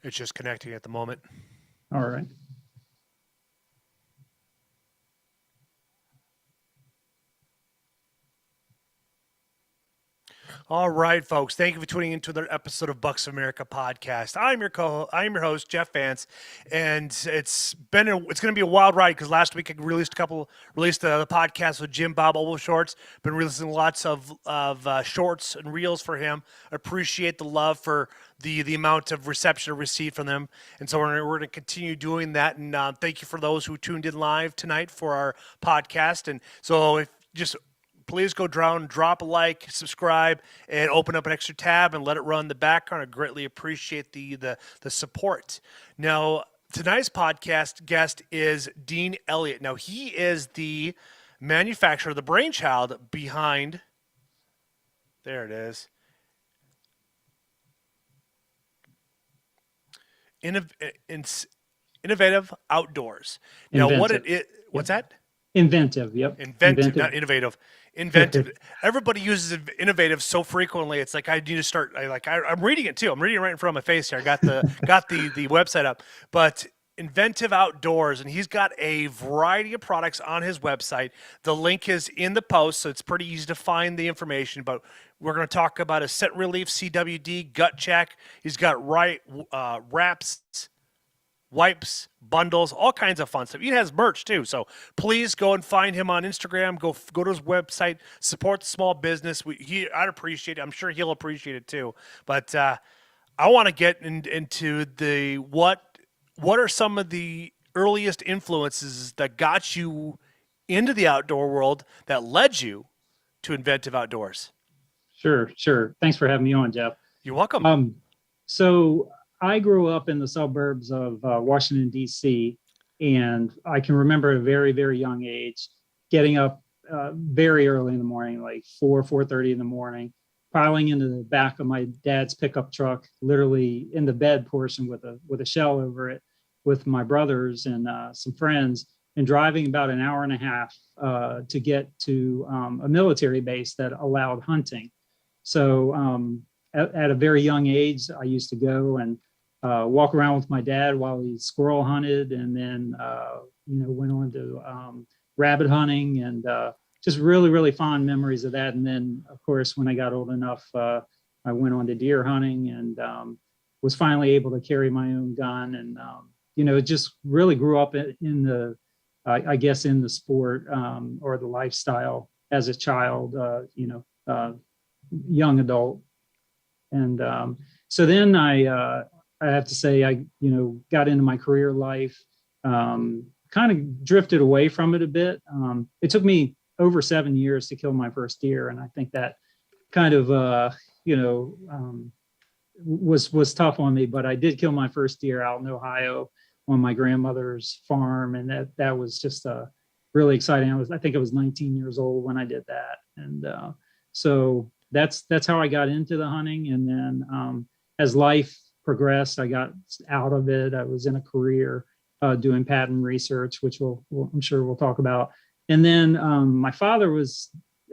It's just connecting at the moment. All right. All right, folks. Thank you for tuning into another episode of Bucks of America podcast. I'm your host, Jeff Vance, and it's going to be a wild ride because last week I released the podcast with Jim Bob Oval Shorts. Been releasing lots of shorts and reels for him. Appreciate the love for the amount of reception I received from them, and so we're going to continue doing that. And thank you for those who tuned in live tonight for our podcast. And so if just please go down, drop a like, subscribe, and open up an extra tab and let it run in the background. I greatly appreciate the support. Now, tonight's podcast guest is Deane Elliott. Now, he is the manufacturer, the brainchild behind, there it is, Innovative Outdoors. Now, Inventive. what's Yep. that? Inventive. Yep. Inventive, not innovative. Inventive. Everybody uses innovative so frequently. It's like I need to start. I'm reading it too. I'm reading it right in front of my face here. I got the website up, but Inventive Outdoors, and he's got a variety of products on his website. The link is in the post, so it's pretty easy to find the information. But we're going to talk about a ScentRelief, CWD, Gutcheck. He's got wraps, wipes, bundles, all kinds of fun stuff. He has merch too. So please go and find him on Instagram. Go to his website. Support the small business. I'd appreciate it. I'm sure he'll appreciate it too. But I want to get into what are some of the earliest influences that got you into the outdoor world that led you to Inventive Outdoors. Sure. Thanks for having me on, Jeff. You're welcome. So I grew up in the suburbs of Washington, D.C., and I can remember at a very, very young age getting up very early in the morning, like 4:30 in the morning, piling into the back of my dad's pickup truck, literally in the bed portion with a shell over it, with my brothers and some friends, and driving about an hour and a half to get to a military base that allowed hunting. So at a very young age, I used to go and walk around with my dad while he squirrel hunted, and then went on to rabbit hunting, and just really, really fond memories of that. And then, of course, when I got old enough, I went on to deer hunting, and was finally able to carry my own gun, and just really grew up in the, I guess, in the sport or the lifestyle as a child, young adult. And so then I have to say, I got into my career life, kind of drifted away from it a bit. It took me over 7 years to kill my first deer, and I think that kind of was tough on me. But I did kill my first deer out in Ohio on my grandmother's farm, and that was just really exciting. I think I was 19 years old when I did that, and so that's how I got into the hunting. And then as life progressed, I got out of it. I was in a career doing patent research, which I'm sure we'll talk about. And then my father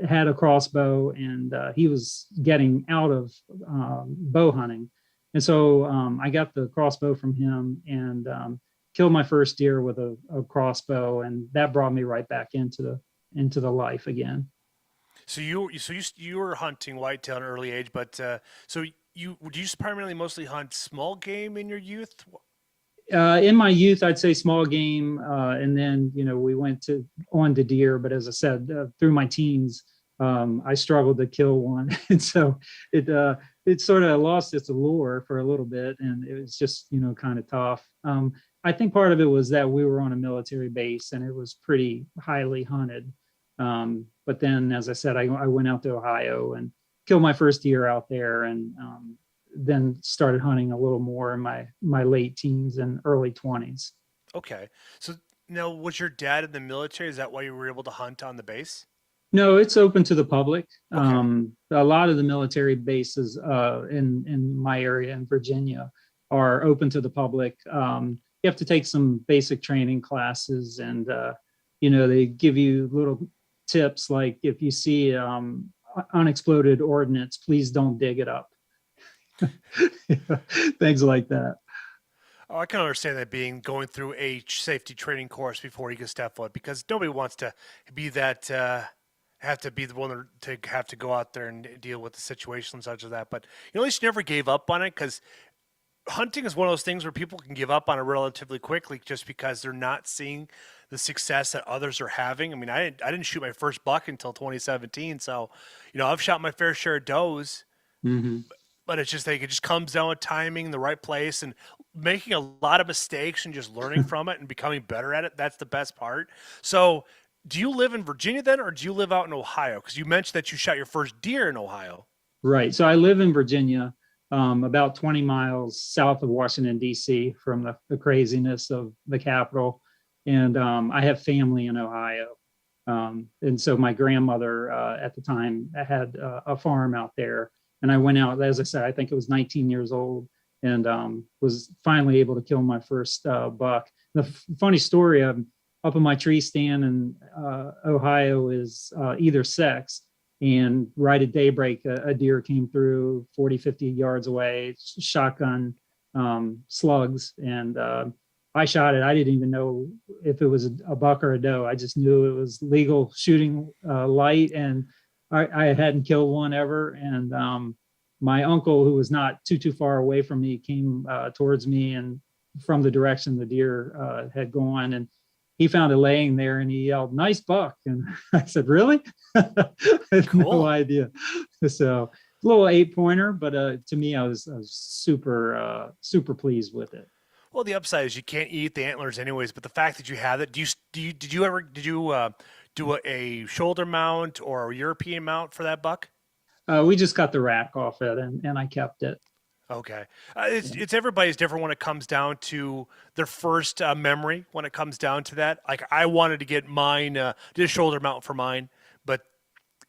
had a crossbow, and he was getting out of bow hunting. And so I got the crossbow from him, and killed my first deer with a crossbow, and that brought me right back into the life again. So you were hunting whitetail at an early age, but would you primarily mostly hunt small game in your youth? In my youth, I'd say small game, and then we went on to deer. But as I said, through my teens, I struggled to kill one, and so it sort of lost its allure for a little bit, and it was just kind of tough. I think part of it was that we were on a military base, and it was pretty highly hunted. But then, as I said, I went out to Ohio and killed my first deer out there, and then started hunting a little more in my late teens and early 20s. Okay. So now, was your dad in the military? Is that why you were able to hunt on the base? No, it's open to the public. Okay. A lot of the military bases in my area in Virginia are open to the public. You have to take some basic training classes, and they give you little tips like, if you see unexploded ordnance, please don't dig it up. Things like that. Oh, I can understand that being going through a safety training course before you can step foot because nobody wants to be that have to be the one to have to go out there and deal with the situation such as that. But at least you never gave up on it because hunting is one of those things where people can give up on it relatively quickly just because they're not seeing the success that others are having. I mean, I didn't shoot my first buck until 2017, so I've shot my fair share of does, Hmm. but it's just like it just comes down with timing, the right place, and making a lot of mistakes and just learning from it and becoming better at it. That's the best part. So, do you live in Virginia then, or do you live out in Ohio? Because you mentioned that you shot your first deer in Ohio. Right. So I live in Virginia, about 20 miles south of Washington, D.C., from the craziness of the capital. And I have family in Ohio. And so my grandmother at the time had a farm out there. And I went out, as I said, I think it was 19 years old, and was finally able to kill my first buck. The funny story, I'm up in my tree stand in Ohio is either sex. And right at daybreak, a deer came through 40, 50 yards away, shotgun slugs. And I shot it. I didn't even know if it was a buck or a doe. I just knew it was legal shooting light. And I hadn't killed one ever. And my uncle, who was not too far away from me, came towards me and from the direction the deer had gone. And he found it laying there and he yelled, "Nice buck." And I said, "Really?" I had no Cool. idea. So a little 8-pointer, but to me, I was super pleased with it. Well, the upside is you can't eat the antlers anyways, but the fact that you have it, did you do a shoulder mount or a European mount for that buck? We just got the rack off it, and I kept it. Okay, it's Yeah. it's everybody's different when it comes down to their first memory. When it comes down to that, like I wanted to get mine, did a shoulder mount for mine, but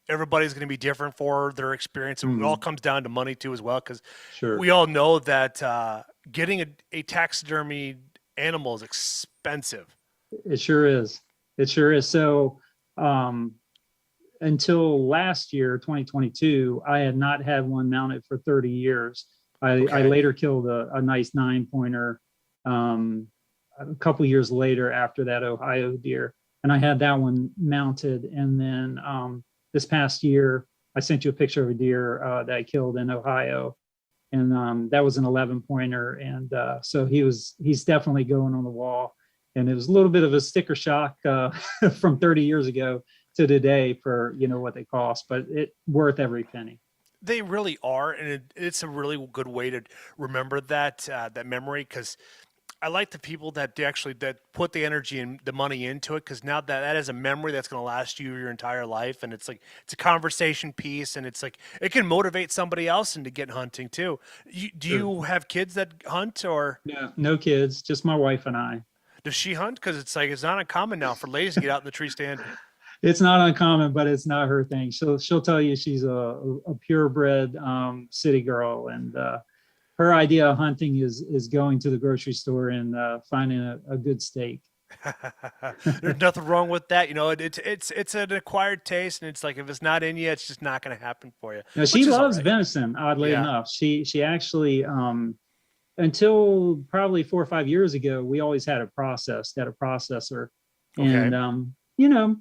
everybody's going to be different for their experience. It all Mhm. comes down to money too, as well, because Sure. we all know that getting a taxidermy animal is expensive. It sure is. It sure is. So, um, until last year, 2022, I had not had one mounted for 30 years. I Okay. later killed a nice 9-pointer um, a couple years later after that Ohio deer, and I had that one mounted. And then this past year, I sent you a picture of a deer that I killed in Ohio, and that was an 11-pointer. And so he's definitely going on the wall. And it was a little bit of a sticker shock from 30 years ago to today for what they cost, but it worth every penny. They really are, and it's a really good way to remember that memory. Because I like the people that they actually that put the energy and the money into it. Because now that is a memory that's going to last you your entire life, and it's like it's a conversation piece, and it's like it can motivate somebody else into getting hunting too. Do Sure. you have kids that hunt, or No, no kids, just my wife and I. does she hunt? Because it's like it's not uncommon now for ladies to get out in the tree stand. It's not uncommon, but it's not her thing. She'll tell you she's a purebred city girl, and her idea of hunting is going to the grocery store and finding a good steak. There's nothing wrong with that. It's an acquired taste, and it's like if it's not in you, it's just not going to happen for you, Now she which is all loves right. venison. Oddly Yeah. enough, she actually until probably 4 or 5 years ago, we always had a processor, Okay. and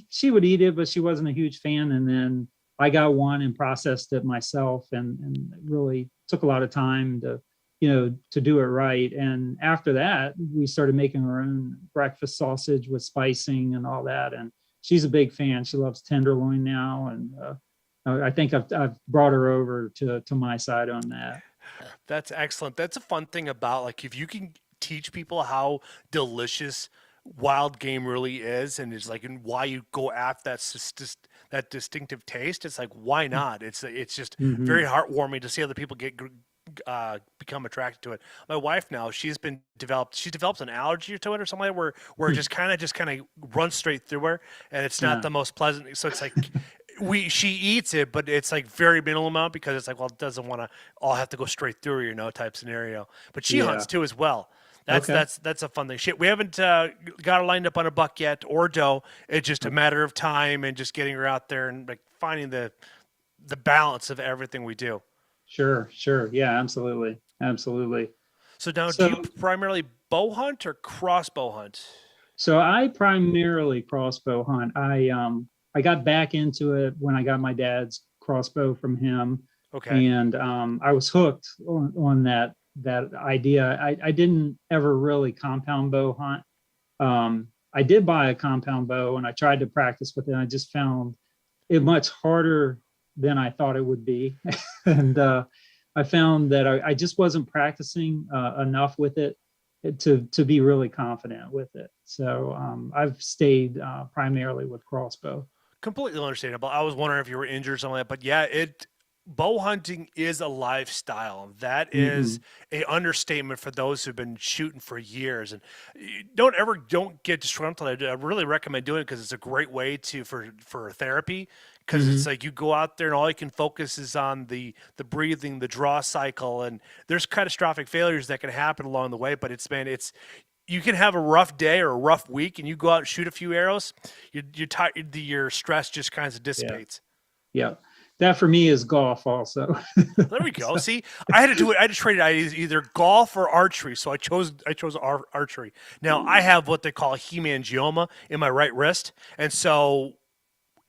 she would eat it, but she wasn't a huge fan. And then I got one and processed it myself, and it really took a lot of time to do it right. And after that, we started making our own breakfast sausage with spicing and all that. And she's a big fan. She loves tenderloin now, and I think I've brought her over to my side on that. That's excellent. That's a fun thing about like if you can teach people how delicious wild game really is, and it's like and why you go after that distinctive taste. It's like why not? It's just very Hmm. heartwarming to see other people become attracted to it. My wife now, she's developed an allergy to it or something like that where it just kind of runs straight through her, and it's not Yeah, the most pleasant. So it's like she eats it, but it's like very minimal amount because it's like well it doesn't want to all have to go straight through her, type scenario. But she hunts yeah. too as well. That's Okay. that's that's a fun thing. Shit, we haven't got her lined up on a buck yet or doe. It's just a matter of time and just getting her out there and like finding the balance of everything we do. Sure, sure. Yeah, absolutely. Absolutely. So now, do you So, primarily bow hunt or crossbow hunt? so I primarily crossbow hunt. I got back into it when I got my dad's crossbow from him, Okay. and I was hooked on that idea. I didn't ever really compound bow hunt. I did buy a compound bow and I tried to practice with it. I just found it much harder than I thought it would be. And I found that I just wasn't practicing enough with it to be really confident with it. So I've stayed primarily with crossbow. Completely understandable. I was wondering if you were injured or something like that, but yeah, it bow hunting is a lifestyle. That is Hmm. a understatement for those who've been shooting for years. And don't get disgruntled. I really recommend doing it because it's a great way to for therapy. Because it's Hmm. like you go out there and all you can focus is on the breathing, the draw cycle, and there's catastrophic failures that can happen along the way. But it's man, it's you can have a rough day or a rough week and you go out and shoot a few arrows, you're tired, your stress just kind of Yeah. dissipates. Yeah. That for me is golf also. There we go. So, See, I had to do it. I had to trade it. I either golf or archery. So I chose archery. Now I have what they call a hemangioma in my right wrist, and so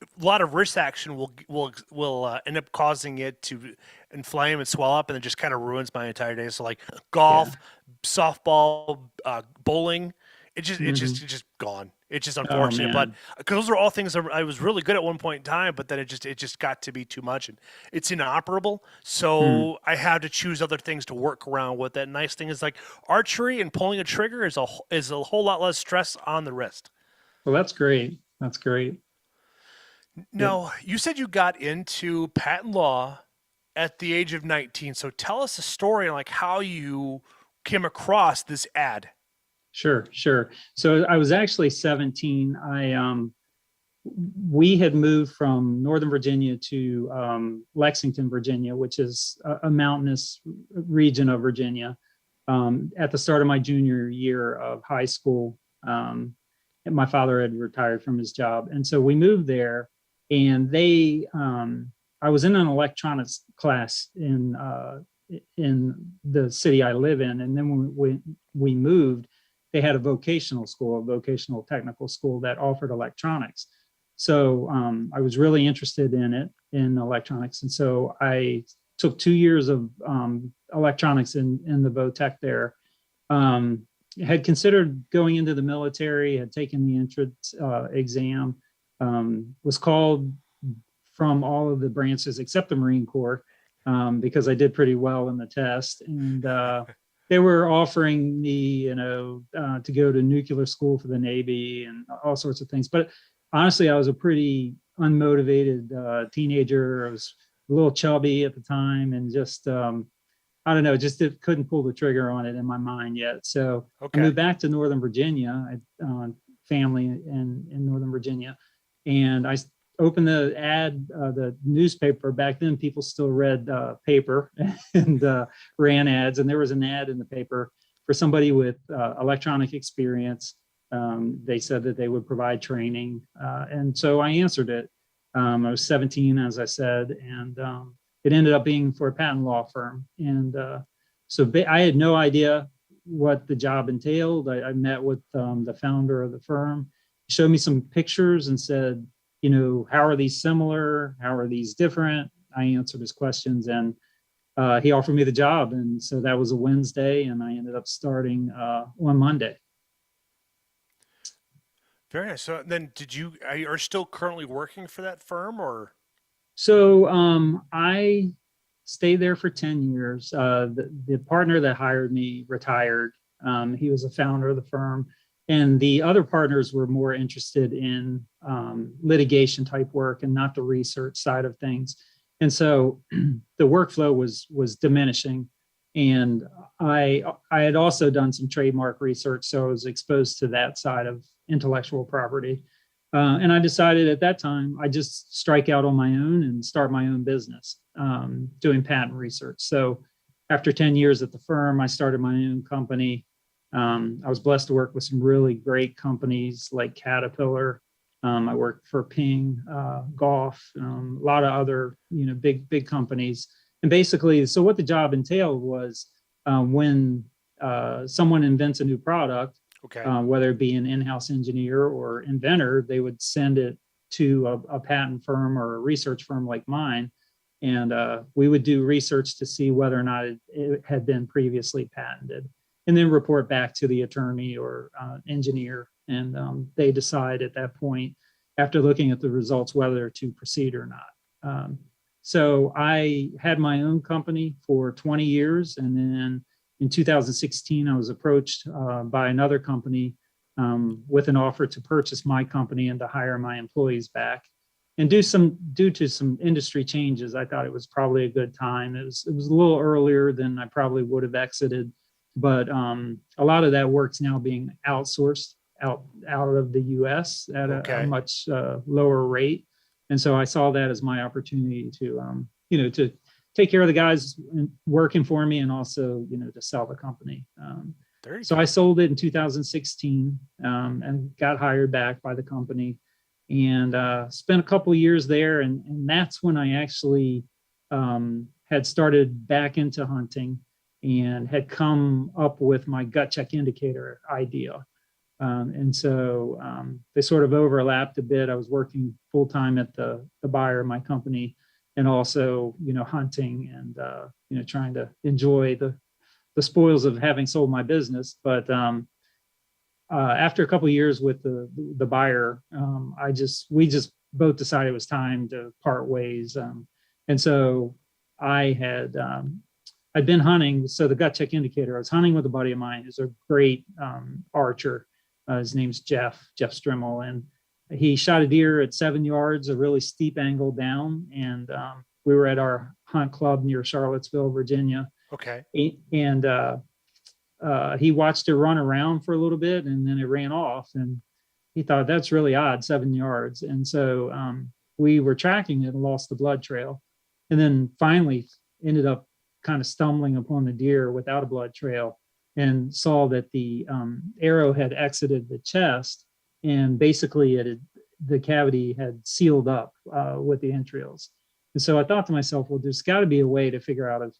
a lot of wrist action will end up causing it to inflame and swell up, and it just kind of ruins my entire day. So like yeah. golf, softball, bowling, Hmm. it's just gone. It's just Oh unfortunate, but man. because those are all things that I was really good at one point in time, but then it just got to be too much, and it's inoperable. Hmm. So I had to choose other things to work around with. That nice thing is like archery and pulling a trigger is a whole lot less stress on the wrist. Well, that's great. That's great. Yep. No, you said you got into patent law at the age of 19. So tell us a story on like how you came across this ad. Sure, sure. So I was actually 17. We had moved from Northern Virginia to Lexington, Virginia, which is a mountainous region of Virginia. At the start of my junior year of high school, and my father had retired from his job, and so we moved there. And I was in an electronics class in the city I live in, and then when we moved, they had a vocational school, a vocational technical school that offered electronics. So I was really interested in it, in electronics. And so I took 2 years of electronics in the VOTech there. Had considered going into the military, had taken the entrance exam, was called from all of the branches except the Marine Corps because I did pretty well in the test. And they were offering me, to go to nuclear school for the Navy and all sorts of things. But honestly, I was a pretty unmotivated teenager. I was a little chubby at the time, and just I don't know, couldn't pull the trigger on it in my mind yet. So I Okay. moved back to Northern Virginia. I family in Northern Virginia, and I opened the ad, the newspaper. Back then, people still read paper and ran ads, and there was an ad in the paper for somebody with electronic experience. They said that they would provide training, and so I answered it. I was 17, as I said, and it ended up being for a patent law firm. And I had no idea what the job entailed. I met with the founder of the firm, showed me some pictures, and said, how are these similar? How are these different? I answered his questions, and he offered me the job. And so that was a Wednesday, and I ended up starting on Monday. Very nice. So then are you still currently working for that firm or? So I stayed there for 10 years. The partner that hired me retired. He was a founder of the firm. And the other partners were more interested in litigation type work and not the research side of things. And so the workflow was diminishing. And I had also done some trademark research, so I was exposed to that side of intellectual property. And I decided at that time I just strike out on my own and start my own business doing patent research. So after 10 years at the firm, I started my own company. I was blessed to work with some really great companies like Caterpillar. I worked for Ping Golf, a lot of other big companies. And basically, so what the job entailed was when someone invents a new product, Okay. whether it be an in-house engineer or inventor, they would send it to a patent firm or a research firm like mine. And we would do research to see whether or not it had been previously patented, and then report back to the attorney or engineer. And they decide at that point, after looking at the results, whether to proceed or not. So I had my own company for 20 years. And then in 2016, I was approached by another company with an offer to purchase my company and to hire my employees back. And due to some industry changes, I thought it was probably a good time. It was a little earlier than I probably would have exited, but a lot of that work's now being outsourced out of the U.S. at a much lower rate. And so I saw that as my opportunity to, to take care of the guys working for me, and also, to sell the company. So I sold it in 2016 and got hired back by the company, and spent a couple of years there. And that's when I actually had started back into hunting and had come up with my Gutcheck indicator idea. And so they sort of overlapped a bit. I was working full time at the buyer of my company, and also, hunting and, trying to enjoy the spoils of having sold my business. But after a couple of years with the buyer, we just both decided it was time to part ways. And so I'd been hunting. So the Gutcheck indicator, I was hunting with a buddy of mine who's a great archer. His name's Jeff Strimmel, and he shot a deer at 7 yards, a really steep angle down. And we were at our hunt club near Charlottesville, Virginia. Okay. And he watched it run around for a little bit, and then it ran off. And he thought, that's really odd, 7 yards. And so we were tracking it and lost the blood trail. And then finally ended up kind of stumbling upon the deer without a blood trail, and saw that the arrow had exited the chest, and basically the cavity had sealed up with the entrails. And so I thought to myself, well, there's got to be a way to figure out if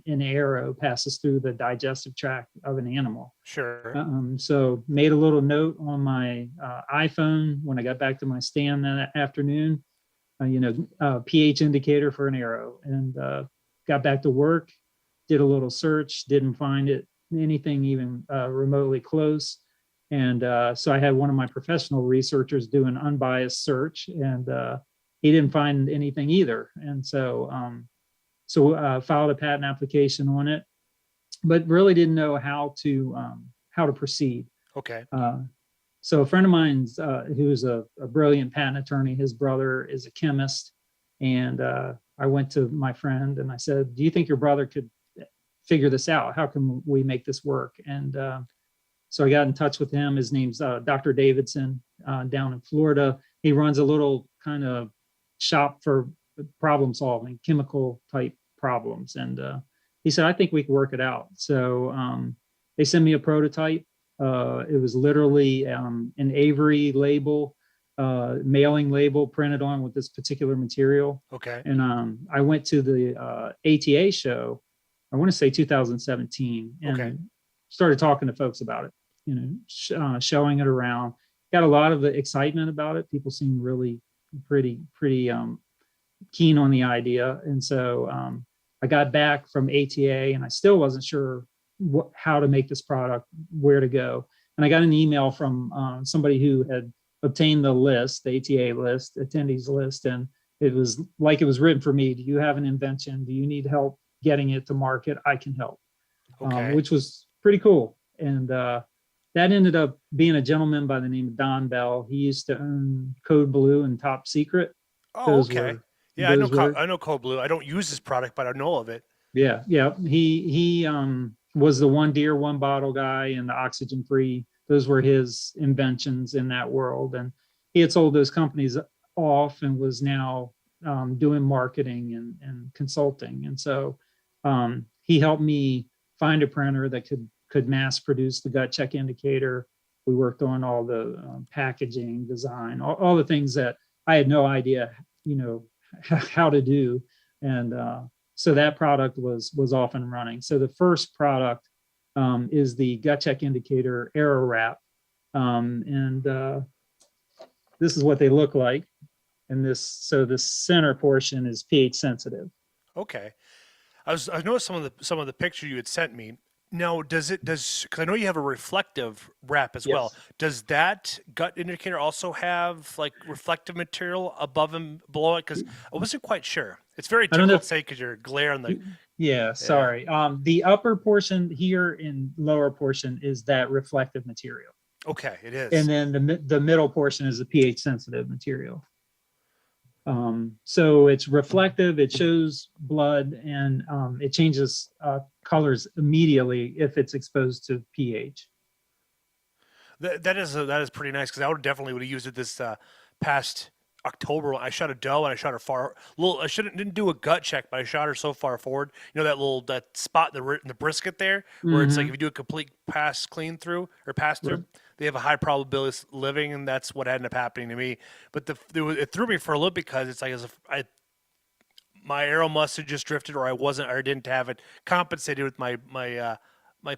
an arrow passes through the digestive tract of an animal. Sure. So made a little note on my iPhone when I got back to my stand that afternoon, pH indicator for an arrow, and got back to work, did a little search, didn't find anything even remotely close. And so I had one of my professional researchers do an unbiased search, and he didn't find anything either. And so filed a patent application on it, but really didn't know how to proceed. Okay. So a friend of mine's who's a brilliant patent attorney, his brother is a chemist, and I went to my friend and I said, do you think your brother could figure this out? How can we make this work? And so I got in touch with him. His name's Dr. Davidson down in Florida. He runs a little kind of shop for problem solving, chemical type problems. And he said, I think we can work it out. So they sent me a prototype. It was literally an Avery label, mailing label printed on with this particular material. Okay. And I went to the ATA show, I want to say 2017, and started talking to folks about it, showing it around. Got a lot of excitement about it. People seemed really pretty keen on the idea. And so I got back from ATA, and I still wasn't sure how to make this product, where to go. And I got an email from somebody who had obtained the list, the ATA list, attendees list. And it was like it was written for me. Do you have an invention? Do you need help getting it to market? I can help, which was pretty cool. And that ended up being a gentleman by the name of Don Bell. He used to own Code Blue and Top Secret. Oh, okay. Yeah, I know Code Blue. I don't use this product, but I know of it. Yeah. He was the one deer, one bottle guy, and the oxygen-free. Those were his inventions in that world. And he had sold those companies off and was now doing marketing and consulting. And so he helped me find a printer that could mass produce the Gutcheck indicator. We worked on all the packaging, design, all the things that I had no idea, how to do. And so that product was off and running. So the first product is the Gutcheck Indicator Arrow Wrap. And this is what they look like. And so the center portion is pH sensitive. Okay. I noticed some of the picture you had sent me. Now, because I know you have a reflective wrap as well. Yes. Does that gut indicator also have like reflective material above and below it? Because I wasn't quite sure. It's very I don't know difficult to say because you're glare on the. Yeah, sorry. The upper portion here and lower portion is that reflective material. Okay, it is. And then the middle portion is the pH sensitive material. So it's reflective, it shows blood, and it changes colors immediately if it's exposed to pH. That is pretty nice because I would definitely would have used it this past October. I shot a doe and I shot her far. I didn't do a gut check, but I shot her so far forward. You know that spot in the brisket there where it's like if you do a complete pass through, they have a high probability of living, and that's what ended up happening to me. But it threw me for a loop because it's like my arrow must have just drifted, or I didn't have it compensated with my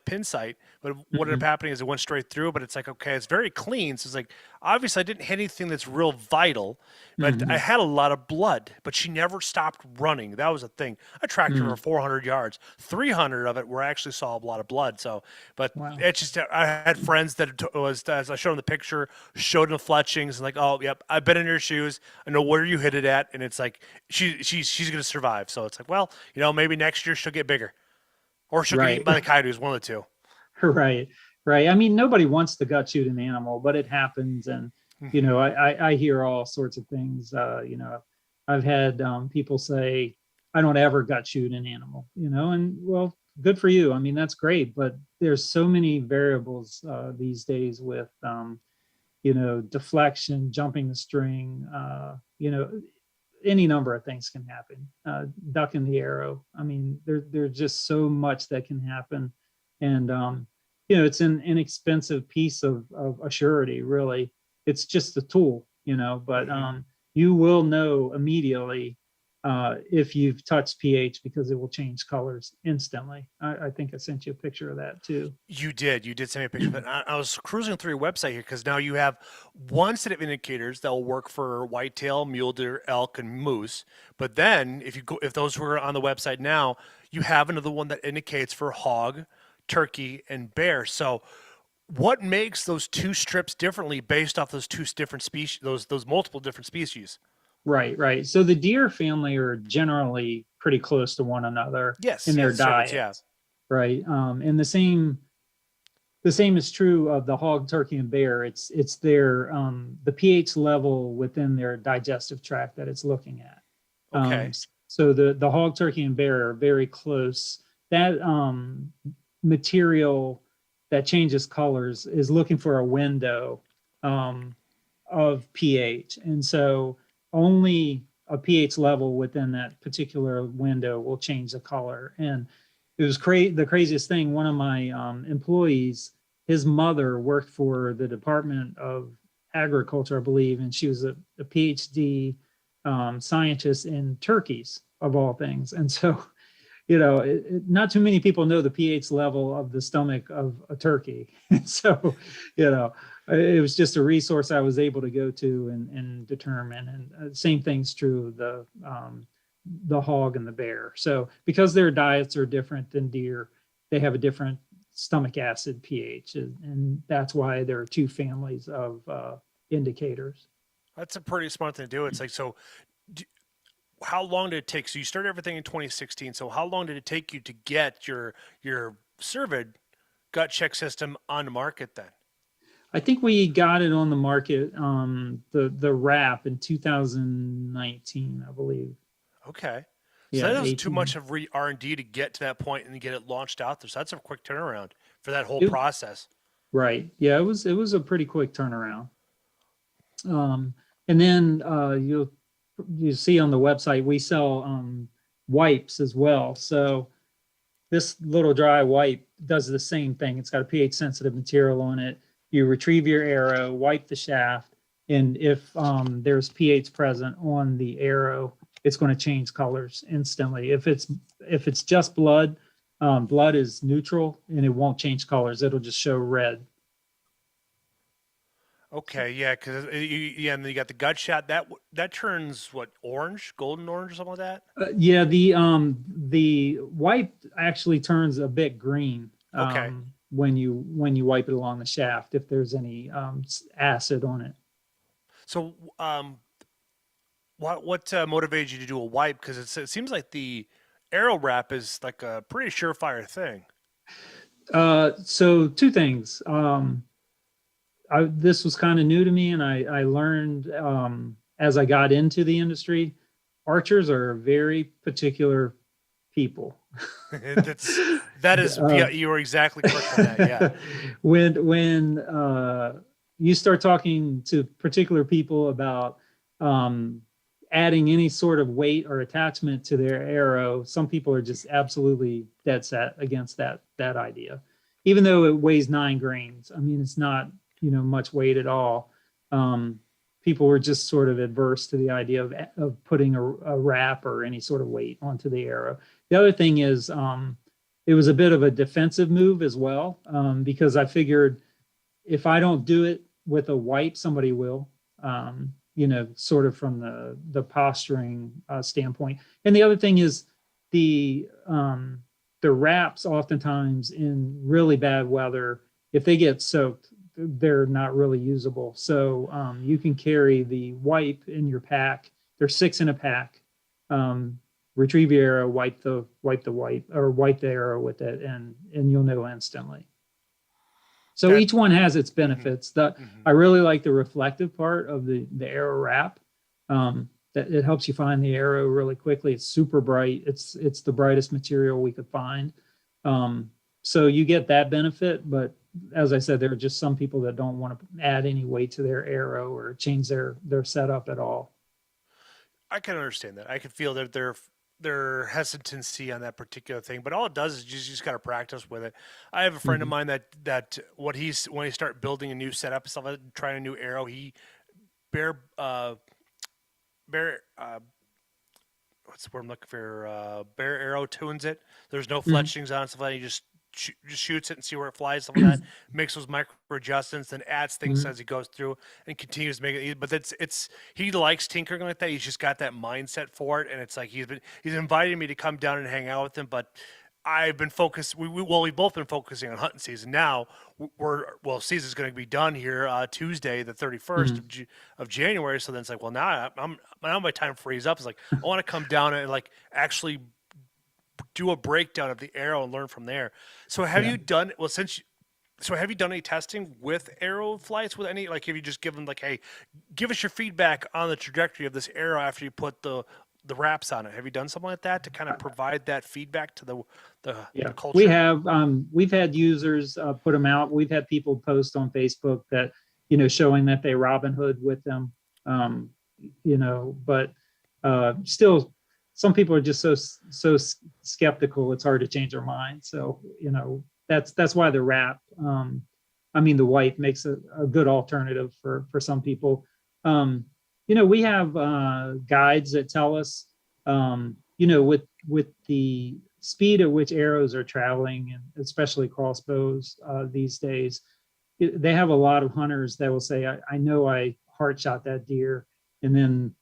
pin sight, but what ended up happening is it went straight through, but it's like, okay, it's very clean. So it's like, obviously I didn't hit anything that's real vital, but I had a lot of blood, but she never stopped running. That was a thing. I tracked her for 400 yards, 300 of it where I actually saw a lot of blood. So, but Wow. it's just, I had friends that as I showed them the picture, showed them the fletchings and like, oh, yep, I've been in your shoes. I know where you hit it at. And it's like, she's going to survive. So it's like, well, maybe next year she'll get bigger. Or she'll get eaten by the coyotes, one of the two. Right. I mean, nobody wants to gut shoot an animal, but it happens. And, I hear all sorts of things. I've had people say, I don't ever gut shoot an animal, and well, good for you. I mean, that's great, but there's so many variables these days with, deflection, jumping the string, any number of things can happen. Ducking the arrow. I mean, there's just so much that can happen, and it's an inexpensive piece of a surety. Really, it's just a tool, But you will know immediately if you've touched pH because it will change colors instantly. I think I sent you a picture of that too. You did send me a picture of it. I was cruising through your website here because now you have one set of indicators that will work for whitetail, mule deer, elk, and moose. But then if those were on the website now, you have another one that indicates for hog, turkey, and bear. So what makes those two strips differently based off those two different species, those multiple different species? Right. So the deer family are generally pretty close to one another in their diet. Yeah. Right. And the same is true of the hog, turkey, and bear. It's their the pH level within their digestive tract that it's looking at. Okay. So the hog, turkey, and bear are very close. That material that changes colors is looking for a window of pH, and so only a pH level within that particular window will change the color. And it was the craziest thing. One of my employees, his mother worked for the Department of Agriculture, I believe, and she was a PhD scientist in turkeys, of all things. And so, not too many people know the pH level of the stomach of a turkey. So, it was just a resource I was able to go to and determine. And same thing's true of the hog and the bear. So because their diets are different than deer, they have a different stomach acid pH, and that's why there are two families of indicators. That's a pretty smart thing to do. It's like, so how long did it take? So you started everything in 2016. So how long did it take you to get your cervid gut check system on the market then? I think we got it on the market, the wrap in 2019, I believe. Okay. Yeah, So that was 18. too much of R&D to get to that point and get it launched out there. So that's a quick turnaround for that whole process. Right. Yeah, it was a pretty quick turnaround. And then you'll see on the website we sell wipes as well. So this little dry wipe does the same thing. It's got a pH sensitive material on it. You retrieve your arrow, wipe the shaft, and if there's pH present on the arrow, it's going to change colors instantly. If it's just blood, Blood is neutral and it won't change colors. It'll just show red. Okay, yeah, because yeah, and then you got the gut shot. That turns what, orange, golden orange, or something like that. Yeah, the wipe actually turns a bit green Okay, when you wipe it along the shaft if there's any acid on it. so what motivated you to do a wipe? Because it seems like the arrow wrap is like a pretty surefire thing. So two things. This was kind of new to me, and I learned as I got into the industry. Archers are very particular people. That's that is Uh, yeah, you were exactly correct on that. Yeah. when you start talking to particular people about um, adding any sort of weight or attachment to their arrow, some people are just absolutely dead set against that idea, even though it weighs 9 grains. I mean, it's not much weight at all. Um, People were just sort of adverse to the idea of putting a wrap or any sort of weight onto the arrow. The other thing is it was a bit of a defensive move as well, because I figured if I don't do it with a wipe, somebody will, sort of from the posturing standpoint. And the other thing is the wraps oftentimes in really bad weather, if they get soaked, they're not really usable. So you can carry the wipe in your pack. There's 6 in a pack. Retrieve your arrow, wipe the wipe or wipe the arrow with it, and you'll know instantly. So That each one has its mhm, benefits. mhm. I really like the reflective part of the arrow wrap. That it helps you find the arrow really quickly. It's super bright. It's the brightest material we could find. So you get that benefit, but as I said, there are just some people that don't want to add any weight to their arrow or change their setup at all. I can understand that. I can feel that their hesitancy on that particular thing, but all it does is you just got to practice with it. I have a friend of Mhm. mine that what he's when he start building a new setup and stuff, like that, trying a new arrow, he bare bare what's the word I'm looking for? Bare arrow tunes it. There's no Mhm. fletchings on it, stuff like that. He just shoots it and see where it flies, stuff like that. Makes those micro adjustments, then adds things Mhm. as he goes through, and continues to make it. But it's he likes tinkering like that. He's just got that mindset for it, and it's like he's inviting me to come down and hang out with him, but. I've been focused. We've both been focusing on hunting season. Now season's going to be done here Tuesday, the 31st Mhm. of January. So then it's like, well, now my time frees up. It's like I want to come down and like actually do a breakdown of the arrow and learn from there. So have Yeah. you done well since? So have you done any testing with arrow flights with any like have you just given like, hey, give us your feedback on the trajectory of this arrow after you put the wraps on it? Have you done something like that to kind of provide that feedback to Yeah, the culture? we've had users put them out. We've had people post on Facebook that, showing that they Robin Hood with them. Um, but still some people are just so skeptical. It's hard to change their mind. So, that's why the wrap, I mean, the white makes a good alternative for some people. We have guides that tell us, with the speed at which arrows are traveling, and especially crossbows these days, they have a lot of hunters that will say, I know I heart shot that deer, and then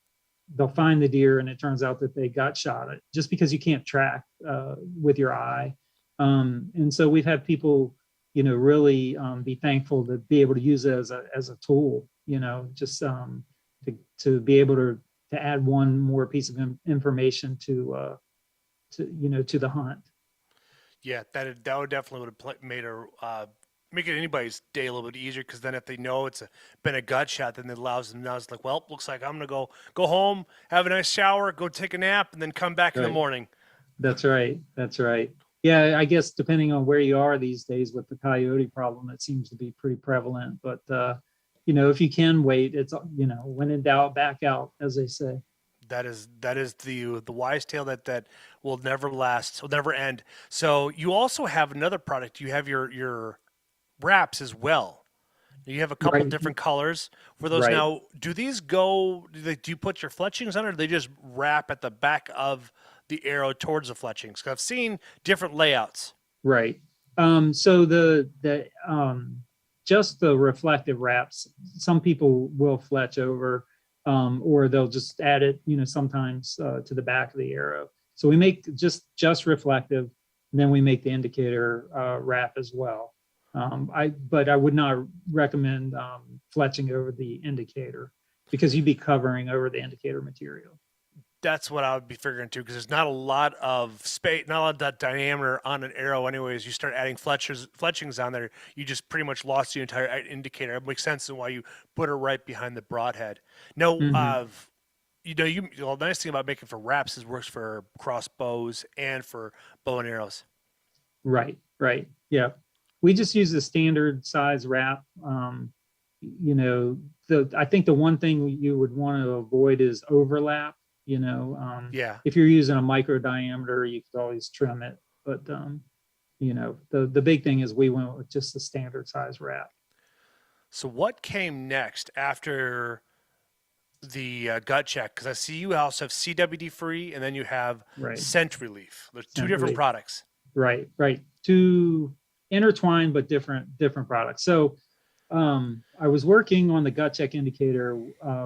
they'll find the deer, and it turns out that they got shot it just because you can't track with your eye. And so we've had people, really be thankful to be able to use it as a tool, just to be able to add one more piece of information to the hunt. Yeah, that would definitely would have made a make it anybody's day a little bit easier because then if they know been a gut shot, then it allows them now. It's like, well, looks like I'm gonna go home, have a nice shower, go take a nap, and then come back in the Right. morning. That's right. That's right. Yeah, I guess depending on where you are these days with the coyote problem, it seems to be pretty prevalent. But if you can wait, it's when in doubt, back out, as they say. That is the wise tale that will never last, will never end. So you also have another product. You have your wraps as well. You have a couple Right. different colors for those. Right. Now, do these go? Do you put your fletchings on, or do they just wrap at the back of the arrow towards the fletchings? Because I've seen different layouts. Right. So just the reflective wraps, some people will fletch over, or they'll just add it, sometimes to the back of the arrow. So we make just reflective, and then we make the indicator wrap as well. But I would not recommend fletching over the indicator, because you'd be covering over the indicator material. That's what I would be figuring too, because there's not a lot of space, not a lot of that diameter on an arrow. Anyways, you start adding fletchings on there, you just pretty much lost the entire indicator. It makes sense in why you put it right behind the broadhead. No, Mhm. the nice thing about making for wraps is it works for crossbows and for bow and arrows. Right. Yeah. We just use the standard size wrap. I think the one thing you would want to avoid is overlap. Yeah. If you're using a micro diameter, you could always trim it. But the big thing is we went with just the standard size wrap. So what came next after the gut check? Because I see you also have CWD-Free, and then you have Right. ScentRelief. There's two different ScentRelief. products. Right. Two intertwined but different products. So I was working on the Gutcheck indicator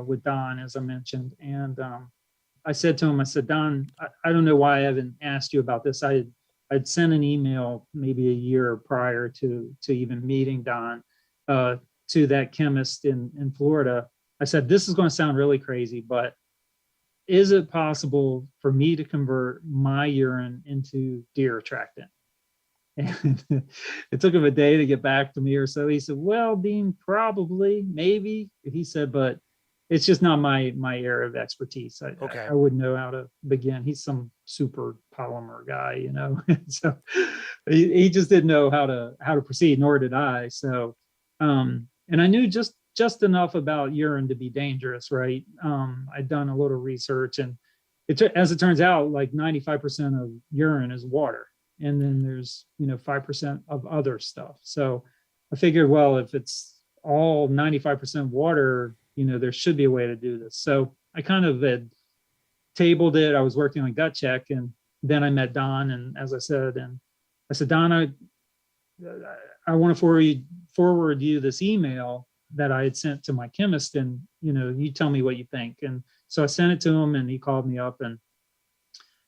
with Don, as I mentioned, and I said to him, Don, I don't know why I haven't asked you about this. I'd sent an email maybe a year prior to even meeting Don to that chemist in Florida. I said, this is going to sound really crazy, but is it possible for me to convert my urine into deer attractant? And it took him a day to get back to me or so. He said, well, Deane, probably, maybe. He said, but it's just not my area of expertise. Okay. I wouldn't know how to begin. He's some super polymer guy, so he just didn't know how to proceed, nor did I. So, and I knew just enough about urine to be dangerous, right? I'd done a little research, and as it turns out, like 95% of urine is water. And then there's, 5% of other stuff. So I figured, well, if it's all 95% water, there should be a way to do this. So I kind of had tabled it. I was working on gut check, and then I met Don. And as I said, Don, I want to forward you this email that I had sent to my chemist, and, you tell me what you think. And so I sent it to him, and he called me up, and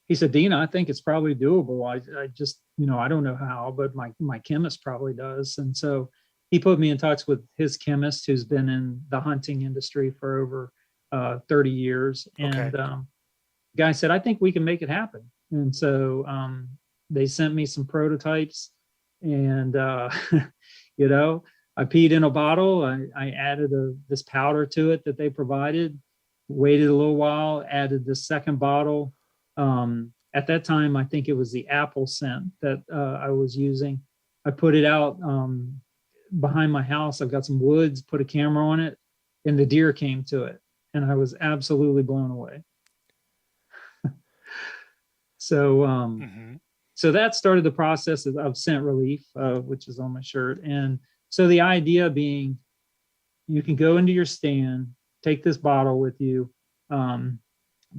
he said, Deane, I think it's probably doable. I just, I don't know how, but my chemist probably does. And so he put me in touch with his chemist, who's been in the hunting industry for over 30 years. And the guy said, I think we can make it happen. And so they sent me some prototypes, and, I peed in a bottle. I added this powder to it that they provided, waited a little while, added the second bottle. At that time, I think it was the apple scent that I was using. I put it out behind my house. I've got some woods, put a camera on it, and the deer came to it. And I was absolutely blown away. So, so that started the process of ScentRelief, which is on my shirt. And so the idea being, you can go into your stand, take this bottle with you. I've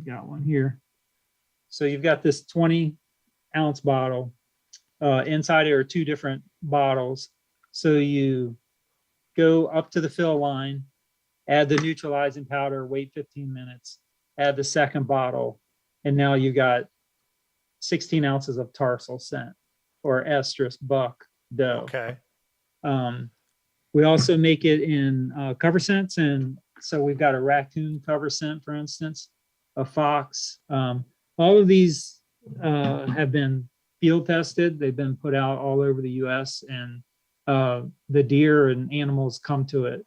got one here. So you've got this 20-ounce bottle. Inside there are two different bottles. So you go up to the fill line, add the neutralizing powder, wait 15 minutes, add the second bottle, and now you got 16 ounces of tarsal scent, or estrus, buck, doe. Okay. We also make it in cover scents, and so we've got a raccoon cover scent, for instance, a fox. All of these have been field tested. They've been put out all over the U.S., and the deer and animals come to it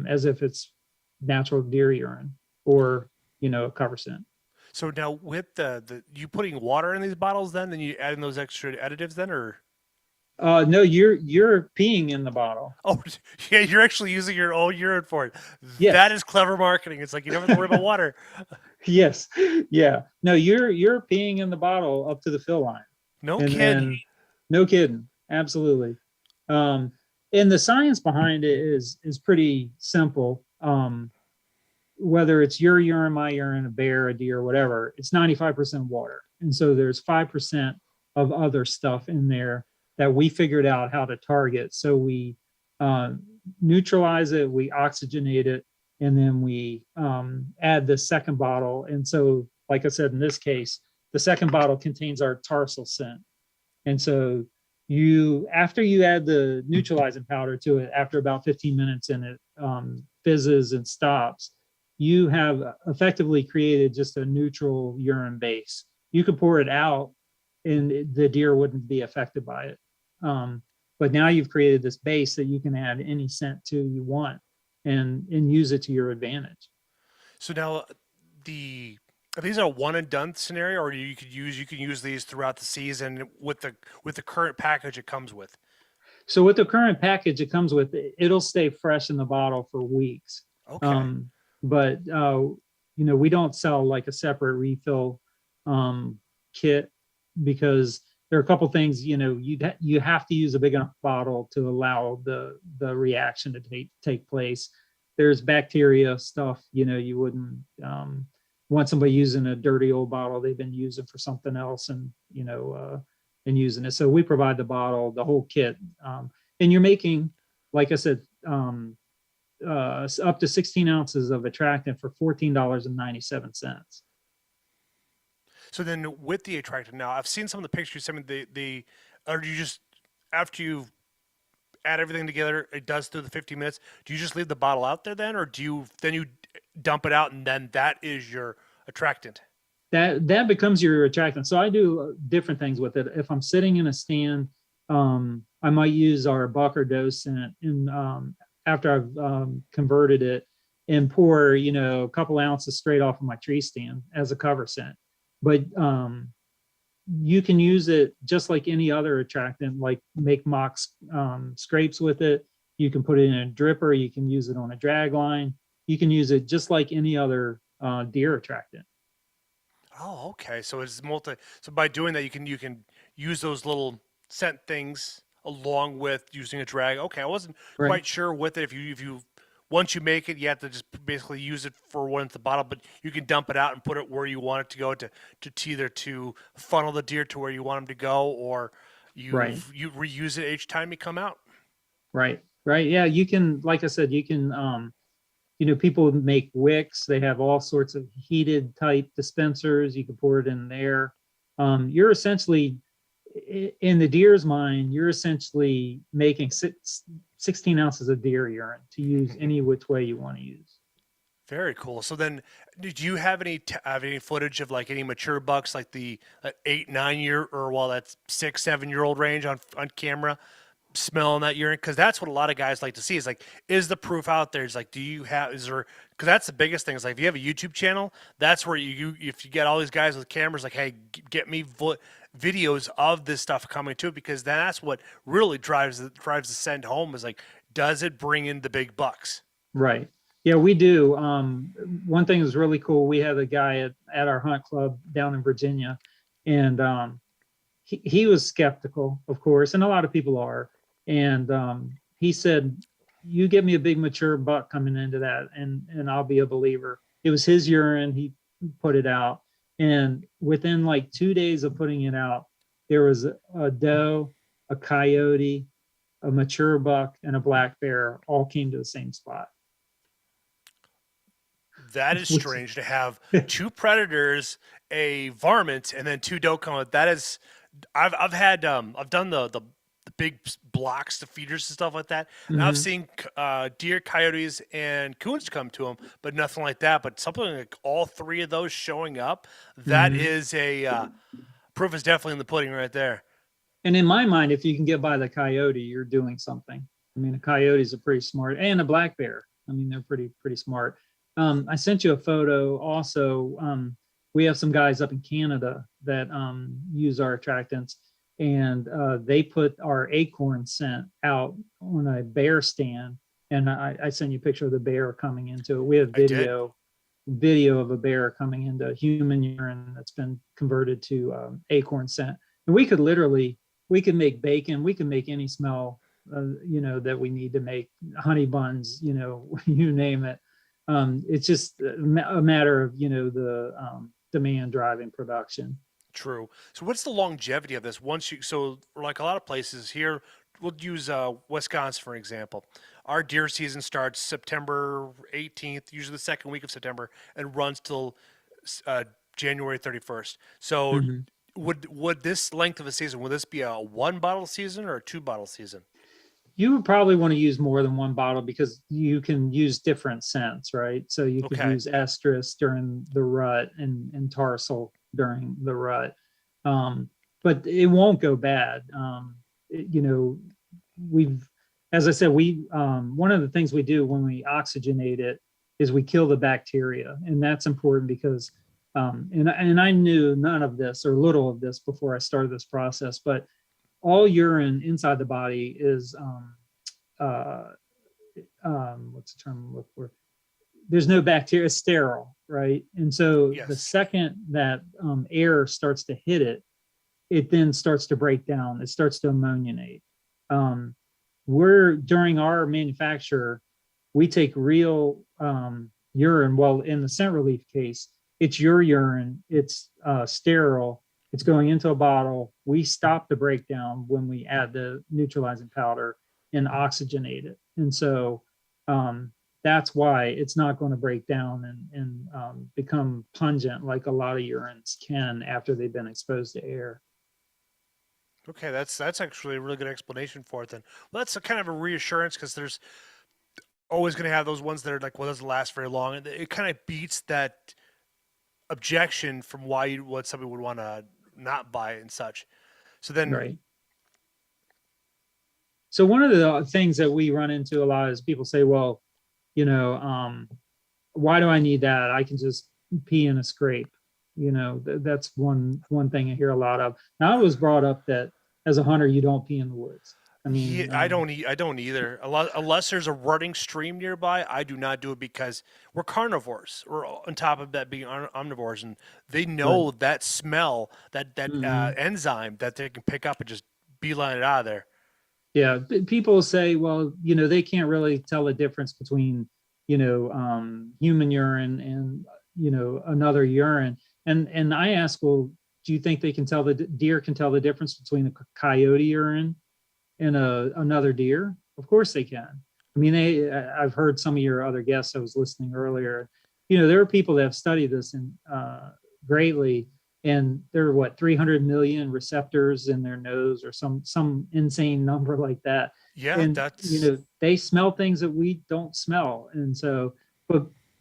as if it's natural deer urine or, a cover scent. So now with the you putting water in these bottles, then you adding those extra additives then, or? No, you're peeing in the bottle. Oh, yeah, you're actually using your own urine for it. Yes. That is clever marketing. It's like you never have to worry about water. Yes. Yeah. No, you're peeing in the bottle up to the fill line. No kidding. No kidding. Absolutely. And the science behind it is pretty simple. whether it's your urine, my urine, a bear, a deer, whatever, it's 95% water. And so there's 5% of other stuff in there that we figured out how to target. So we neutralize it, we oxygenate it, and then we add the second bottle. And so, like I said, in this case, the second bottle contains our tarsal scent. And so after you add the neutralizing powder to it, after about 15 minutes and it fizzes and stops, you have effectively created just a neutral urine base. You could pour it out and the deer wouldn't be affected by it. But now you've created this base that you can add any scent to you want and use it to your advantage. So now are these a one and done scenario, or you can use these throughout the season with the current package it comes with? So with the current package it comes with, it'll stay fresh in the bottle for weeks. Okay. But we don't sell like a separate refill kit, because there are a couple things, you have to use a big enough bottle to allow the reaction to take place. There's bacteria stuff, you wouldn't want somebody using a dirty old bottle they've been using for something else and using it. So we provide the bottle, the whole kit. And you're making, like I said, up to 16 ounces of attractant for $14.97. So then with the attractant, now I've seen some of the pictures. I mean, or do you just, after you add everything together, it does through the 50 minutes, do you just leave the bottle out there then, or do you dump it out and then that is your attractant? That becomes your attractant. So I do different things with it. If I'm sitting in a stand, I might use our buck or doe scent and after I've converted it, and pour a couple ounces straight off of my tree stand as a cover scent. But you can use it just like any other attractant, like make mock scrapes with it. You can put it in a dripper. You can use it on a drag line. You can use it just like any other deer attractant. Oh, okay. So it's So by doing that, you can use those little scent things along with using a drag. Okay, I wasn't quite sure with it. If you once you make it, you have to just basically use it for when it's the bottle, but you can dump it out and put it where you want it to go to either to funnel the deer to where you want them to go, or you reuse it each time you come out. Right. Yeah, you can, like I said, you can, people make wicks. They have all sorts of heated type dispensers. You can pour it in there. You're essentially, in the deer's mind, you're essentially making 16 ounces of deer urine to use any which way you want to use. Very cool. So then, did you have any footage of like any mature bucks, like the 8, 9 year, or that's 6, 7-year-old range on camera, smelling that urine? Because that's what a lot of guys like to see. Is like, is the proof out there? Is like, is there? Because that's the biggest thing. Is like, if you have a YouTube channel, that's where if you get all these guys with cameras, like, hey, get me videos of this stuff coming to it, because that's what really drives the send home. Is like, does it bring in the big bucks? Right. Yeah, we do. One thing is really cool. We had a guy at our hunt club down in Virginia, and he was skeptical, of course, and a lot of people are. And he said, "You get me a big mature buck coming into that, and I'll be a believer." It was his urine. He put it out, and within like 2 days of putting it out, there was a doe, a coyote, a mature buck, and a black bear all came to the same spot. That is strange to have 2 predators, a varmint, and then 2 doe come out. That is, I've done the big blocks, the feeders and stuff like that. And I've seen deer, coyotes, and coons come to them, but nothing like that. But something like all 3 of those showing up, that is a proof is definitely in the pudding right there. And in my mind, if you can get by the coyote, you're doing something. I mean, a coyotes are pretty smart, and a black bear. I mean, they're pretty smart. I sent you a photo also. We have some guys up in Canada that use our attractants, and they put our acorn scent out on a bear stand. And I sent you a picture of the bear coming into it. We have video of a bear coming into human urine that's been converted to acorn scent. And we could make bacon, we can make any smell, that we need to make honey buns, you name it. It's just a matter of, the demand driving production. True. So what's the longevity of this? So like a lot of places here, we'll use Wisconsin for example. Our deer season starts September 18th, usually the second week of September, and runs till uh, January 31st. So Mhm. would this length of a season, would this be a one bottle season or a two bottle season? You would probably want to use more than one bottle because you can use different scents, right? So you could Okay. use estrus during the rut and tarsal during the rut. Um, but it won't go bad. We've, as I said, one of the things we do when we oxygenate it is we kill the bacteria. And that's important because, and I knew none of this or little of this before I started this process, but all urine inside the body is uh, what's the term I'm looking for? There's no bacteria, it's sterile, right? And so the Yes. second that air starts to hit it, it then starts to break down. It starts to ammoniate. We're during our manufacture, we take real urine. Well, in the ScentRelief case, it's your urine. It's sterile. It's going into a bottle. We stop the breakdown when we add the neutralizing powder and oxygenate it. And so that's why it's not going to break down and become pungent like a lot of urines can after they've been exposed to air. Okay, that's actually a really good explanation for it then. Well, that's a kind of a reassurance because there's always going to have those ones that are like, well, it doesn't last very long. And it kind of beats that objection from what somebody would want to not buy it and such. So then, Right. So one of the things that we run into a lot is people say, well, you know, why do I need that? I can just pee in a scrape. That's one thing I hear a lot of. Now, I was brought up that as a hunter, you don't pee in the woods. I yeah, mean, I don't either. Unless there's a running stream nearby, I do not do it because we're carnivores. We're on top of that being omnivores, and they right. know that smell, that Mhm. enzyme that they can pick up and just beeline it out of there. Yeah, people say, well, they can't really tell the difference between, human urine and, another urine. And I ask, well, do you think they can tell deer can tell the difference between a coyote urine and another deer? Of course they can. I mean, I've heard some of your other guests. I was listening earlier. There are people that have studied this and greatly, and there are 300 million receptors in their nose or some insane number like that. Yeah, And that's they smell things that we don't smell. And so,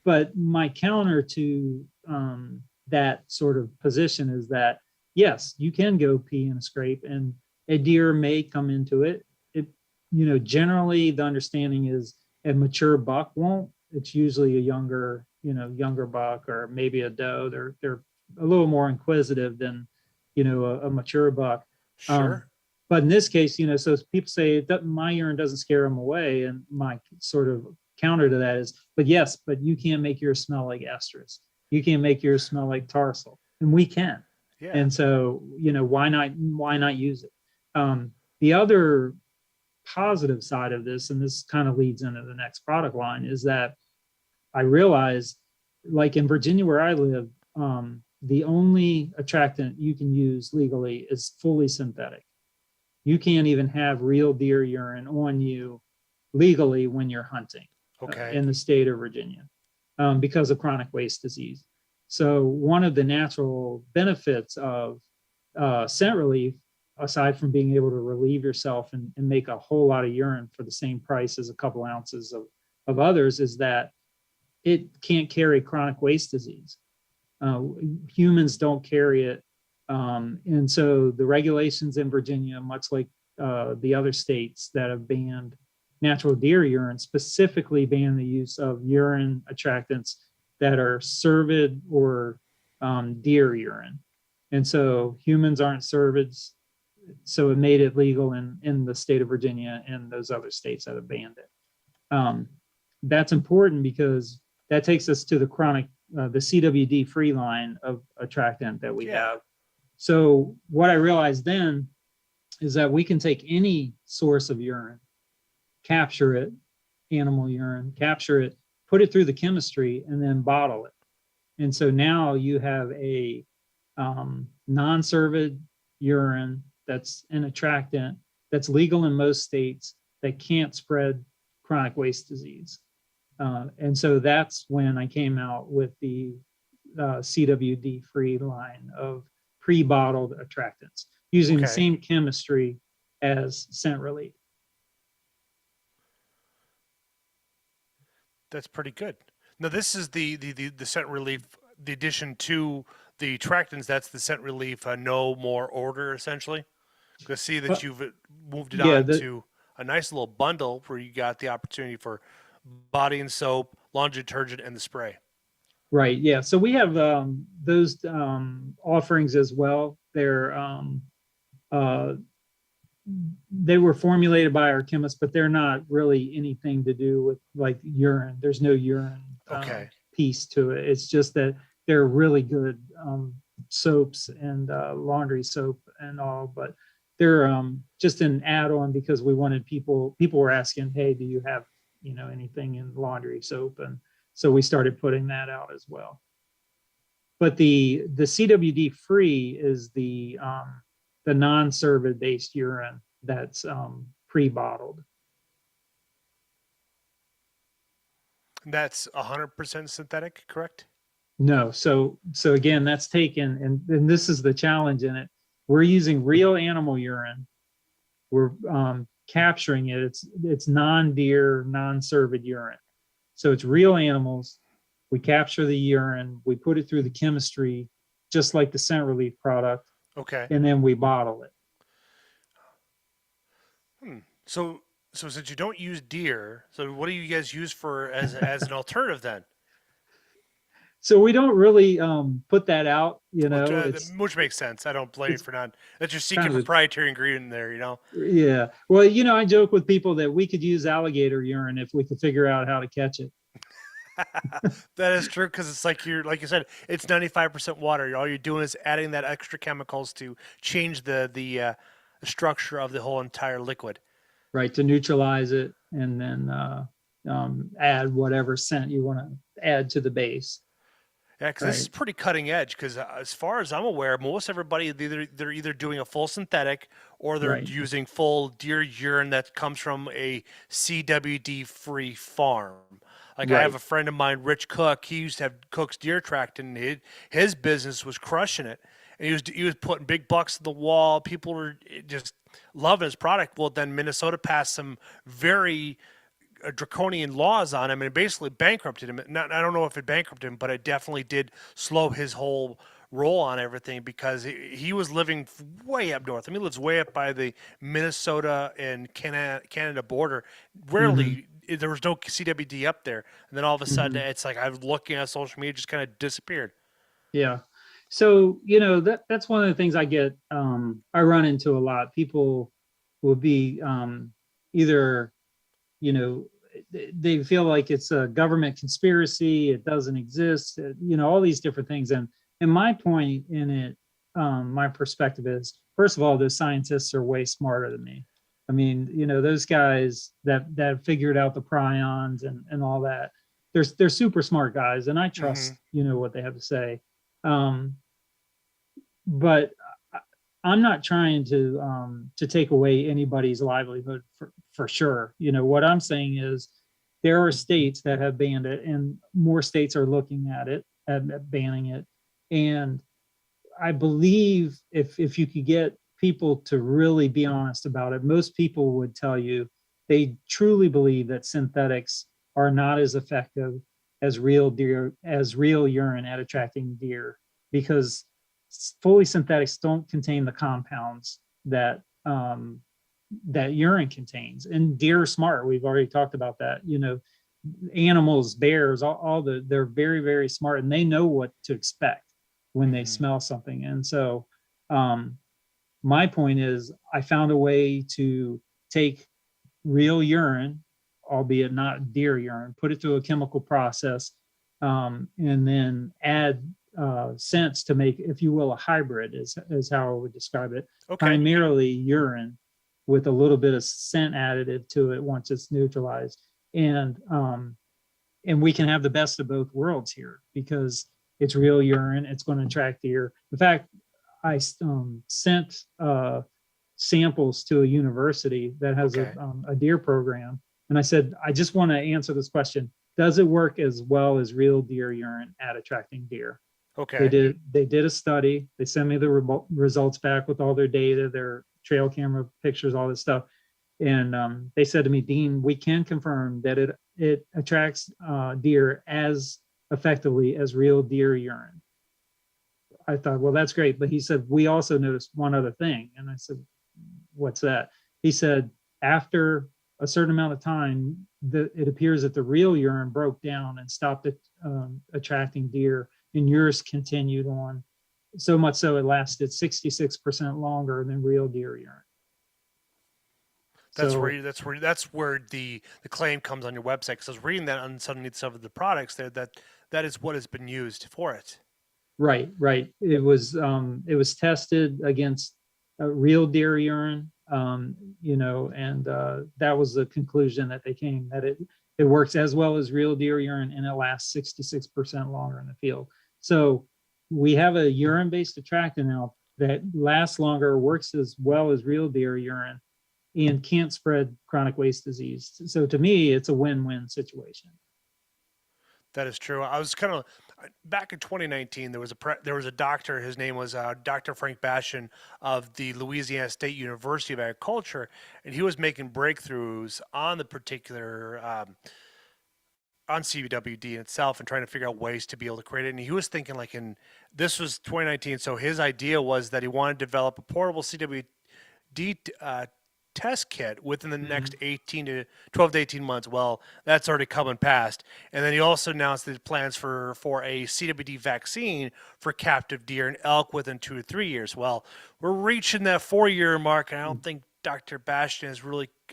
but my counter to that sort of position is that yes, you can go pee in a scrape and a deer may come into it. Generally the understanding is a mature buck won't. It's usually a younger buck or maybe a doe. They're a little more inquisitive than, a mature buck. Um, sure. but in this case, so people say that my urine doesn't scare them away. And my sort of counter to that is, but yes, but you can't make yours smell like estrus. You can't make yours smell like tarsal, and we can. Yeah. And so, why not use it? The other positive side of this, and this kind of leads into the next product line, is that I realize, like in Virginia where I live, the only attractant you can use legally is fully synthetic. You can't even have real deer urine on you legally when you're hunting Okay. in the state of Virginia because of chronic waste disease. So one of the natural benefits of ScentRelief, aside from being able to relieve yourself and make a whole lot of urine for the same price as a couple ounces of others, is that it can't carry chronic waste disease. Humans don't carry it. And so the regulations in Virginia, much like the other states that have banned natural deer urine, specifically ban the use of urine attractants that are cervid or deer urine. And so humans aren't cervids. So it made it legal in the state of Virginia and those other states that have banned it. That's important because that takes us to the CWD-Free line of attractant that we Yeah. have. So what I realized then is that we can take any source of urine, capture it, animal urine, capture it, put it through the chemistry, and then bottle it. And so now you have a non-cervid urine that's an attractant that's legal in most states that can't spread chronic waste disease. And so that's when I came out with the CWD-Free line of pre-bottled attractants using the same chemistry as ScentRelief. That's pretty good. Now this is the ScentRelief, the addition to the attractants. That's the ScentRelief no more order essentially. To see that you've moved it on to a nice little bundle where you got the opportunity for body and soap, laundry detergent, and the spray. Right. Yeah. So we have those offerings as well. They were formulated by our chemists, but they're not really anything to do with like urine. There's no urine piece to it. It's just that they're really good soaps and laundry soap and all, but they're just an add-on because we wanted people were asking, hey, do you have, anything in laundry soap? And so we started putting that out as well. But the CWD free is the non-cervid based urine that's pre-bottled. That's 100% synthetic, correct? No. So again, that's taken, and this is the challenge in it. We're using real animal urine. We're capturing it. It's non-deer, non-cervid urine. So it's real animals. We capture the urine. We put it through the chemistry, just like the ScentRelief product. Okay. And then we bottle it. So since you don't use deer, so what do you guys use for as an alternative then? So we don't really put that out, which makes sense. I don't blame you for not. That's your secret proprietary ingredient there, Yeah. Well, I joke with people that we could use alligator urine if we could figure out how to catch it. That is true, because it's like you said, it's 95% water. All you're doing is adding that extra chemicals to change the structure of the whole entire liquid. Right, to neutralize it, and then add whatever scent you want to add to the base. Yeah, because this is pretty cutting edge. Because as far as I'm aware, most everybody they're either doing a full synthetic or they're using full deer urine that comes from a CWD-free farm. Like I have a friend of mine, Rich Cook. He used to have Cook's Deer Tract, and his business was crushing it. And he was putting big bucks to the wall. People were just loving his product. Well, then Minnesota passed some very draconian laws on him and basically bankrupted him. I don't know if it bankrupted him, but it definitely did slow his whole roll on everything, because he was living way up north. I mean, he lives way up by the Minnesota and Canada border. Rarely there was no CWD up there, and then all of a sudden it's like I was looking at social media, just kind of disappeared. Yeah. So that's one of the things I get. I run into a lot. People will be either they feel like it's a government conspiracy, it doesn't exist, all these different things. And my point in it, my perspective is, first of all, those scientists are way smarter than me. I mean, those guys that figured out the prions and all that, they're super smart guys, and I trust, what they have to say. But I'm not trying to take away anybody's livelihood for sure. What I'm saying is there are states that have banned it, and more states are looking at it, at banning it. And I believe if you could get people to really be honest about it, most people would tell you they truly believe that synthetics are not as effective as real urine at attracting deer, because fully synthetics don't contain the compounds that that urine contains. And deer are smart. We've already talked about that. Animals, bears, they're very, very smart, and they know what to expect when they smell something. And so my point is, I found a way to take real urine, albeit not deer urine, put it through a chemical process, and then add scents to make, if you will, a hybrid is how I would describe it. Primarily urine with a little bit of scent additive to it once it's neutralized. And and we can have the best of both worlds here because it's real urine. It's going to attract deer. In fact, I sent samples to a university that has Okay. a deer program. And I said, I just want to answer this question. Does it work as well as real deer urine at attracting deer? Okay. They did a study. They sent me the results back with all their data, their trail camera pictures, all this stuff. And they said to me, Deane, we can confirm that it attracts deer as effectively as real deer urine. I thought, well, that's great. But he said, we also noticed one other thing. And I said, what's that? He said, after a certain amount of time, it appears that the real urine broke down and stopped attracting deer, and yours continued on. So much so it lasted 66% longer than real deer urine. That's So, where the claim comes on your website. Because I was reading that underneath some of the products there, that is what has been used for it. right. It was tested against real deer urine, and that was the conclusion that they came, that it works as well as real deer urine, and it lasts 66% longer in the field. So we have a urine-based attractant now that lasts longer, works as well as real deer urine, and can't spread chronic waste disease. So to me, it's a win-win situation. That is true. I was kind of back in 2019. There was a doctor. His name was Dr. Frank Bashan of the Louisiana State University of Agriculture, and he was making breakthroughs on the particular on CWD itself and trying to figure out ways to be able to create it. And he was thinking this was 2019. So his idea was that he wanted to develop a portable CWD test kit within the next 12 to 18 months. Well, that's already coming past. And then he also announced his plans for a CWD vaccine for captive deer and elk within 2 to 3 years. Well, we're reaching that 4-year mark, and I don't think Dr. Bastion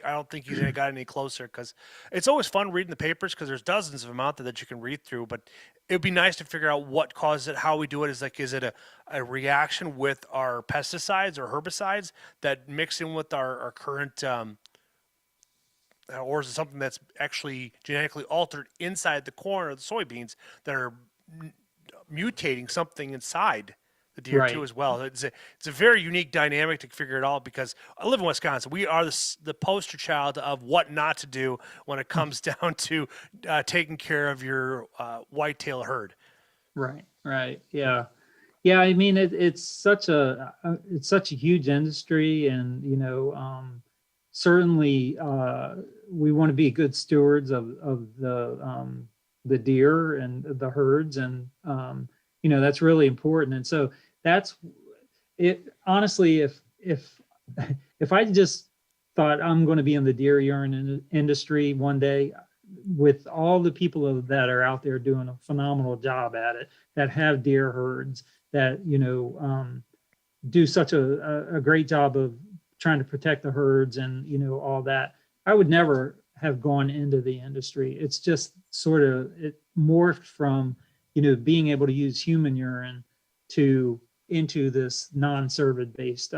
I don't think he's got any closer, because it's always fun reading the papers because there's dozens of them out there that you can read through, but it would be nice to figure out what causes it, how we do it. Is it a reaction with our pesticides or herbicides that mix in with our current, or is it something that's actually genetically altered inside the corn or the soybeans that are mutating something inside the deer too as well? It's a very unique dynamic to figure it out, because I live in Wisconsin. We are the poster child of what not to do when it comes down to taking care of your whitetail herd. Right. Yeah. I mean, it's such a huge industry, and certainly we want to be good stewards of the deer and the herds, and that's really important. And so that's it. Honestly, if I just thought I'm going to be in the deer urine industry one day, with all the people that are out there doing a phenomenal job at it, that have deer herds, that do such a great job of trying to protect the herds and all that, I would never have gone into the industry. It's just it morphed from being able to use human urine into this non-cervid based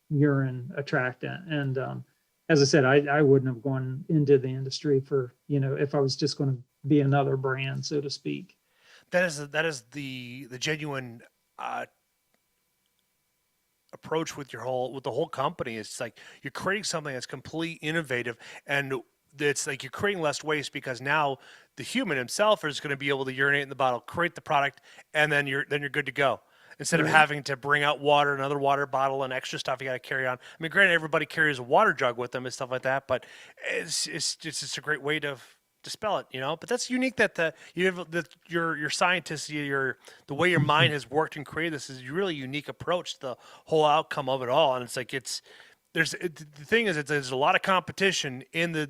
urine attractant. And as I said, I wouldn't have gone into the industry for if I was just going to be another brand, so to speak. That is the genuine approach with the whole company. It's like you're creating something that's completely innovative, and it's like you're creating less waste, because now the human himself is going to be able to urinate in the bottle, create the product, and then you're good to go. Instead of having to bring out water, another water bottle, and extra stuff you got to carry on. I mean, granted, everybody carries a water jug with them and stuff like that, but it's just a great way to dispel it, But that's unique that your scientists, the way your mind has worked and created this is a really unique approach to the whole outcome of it all. And it's like the thing is, there's a lot of competition in the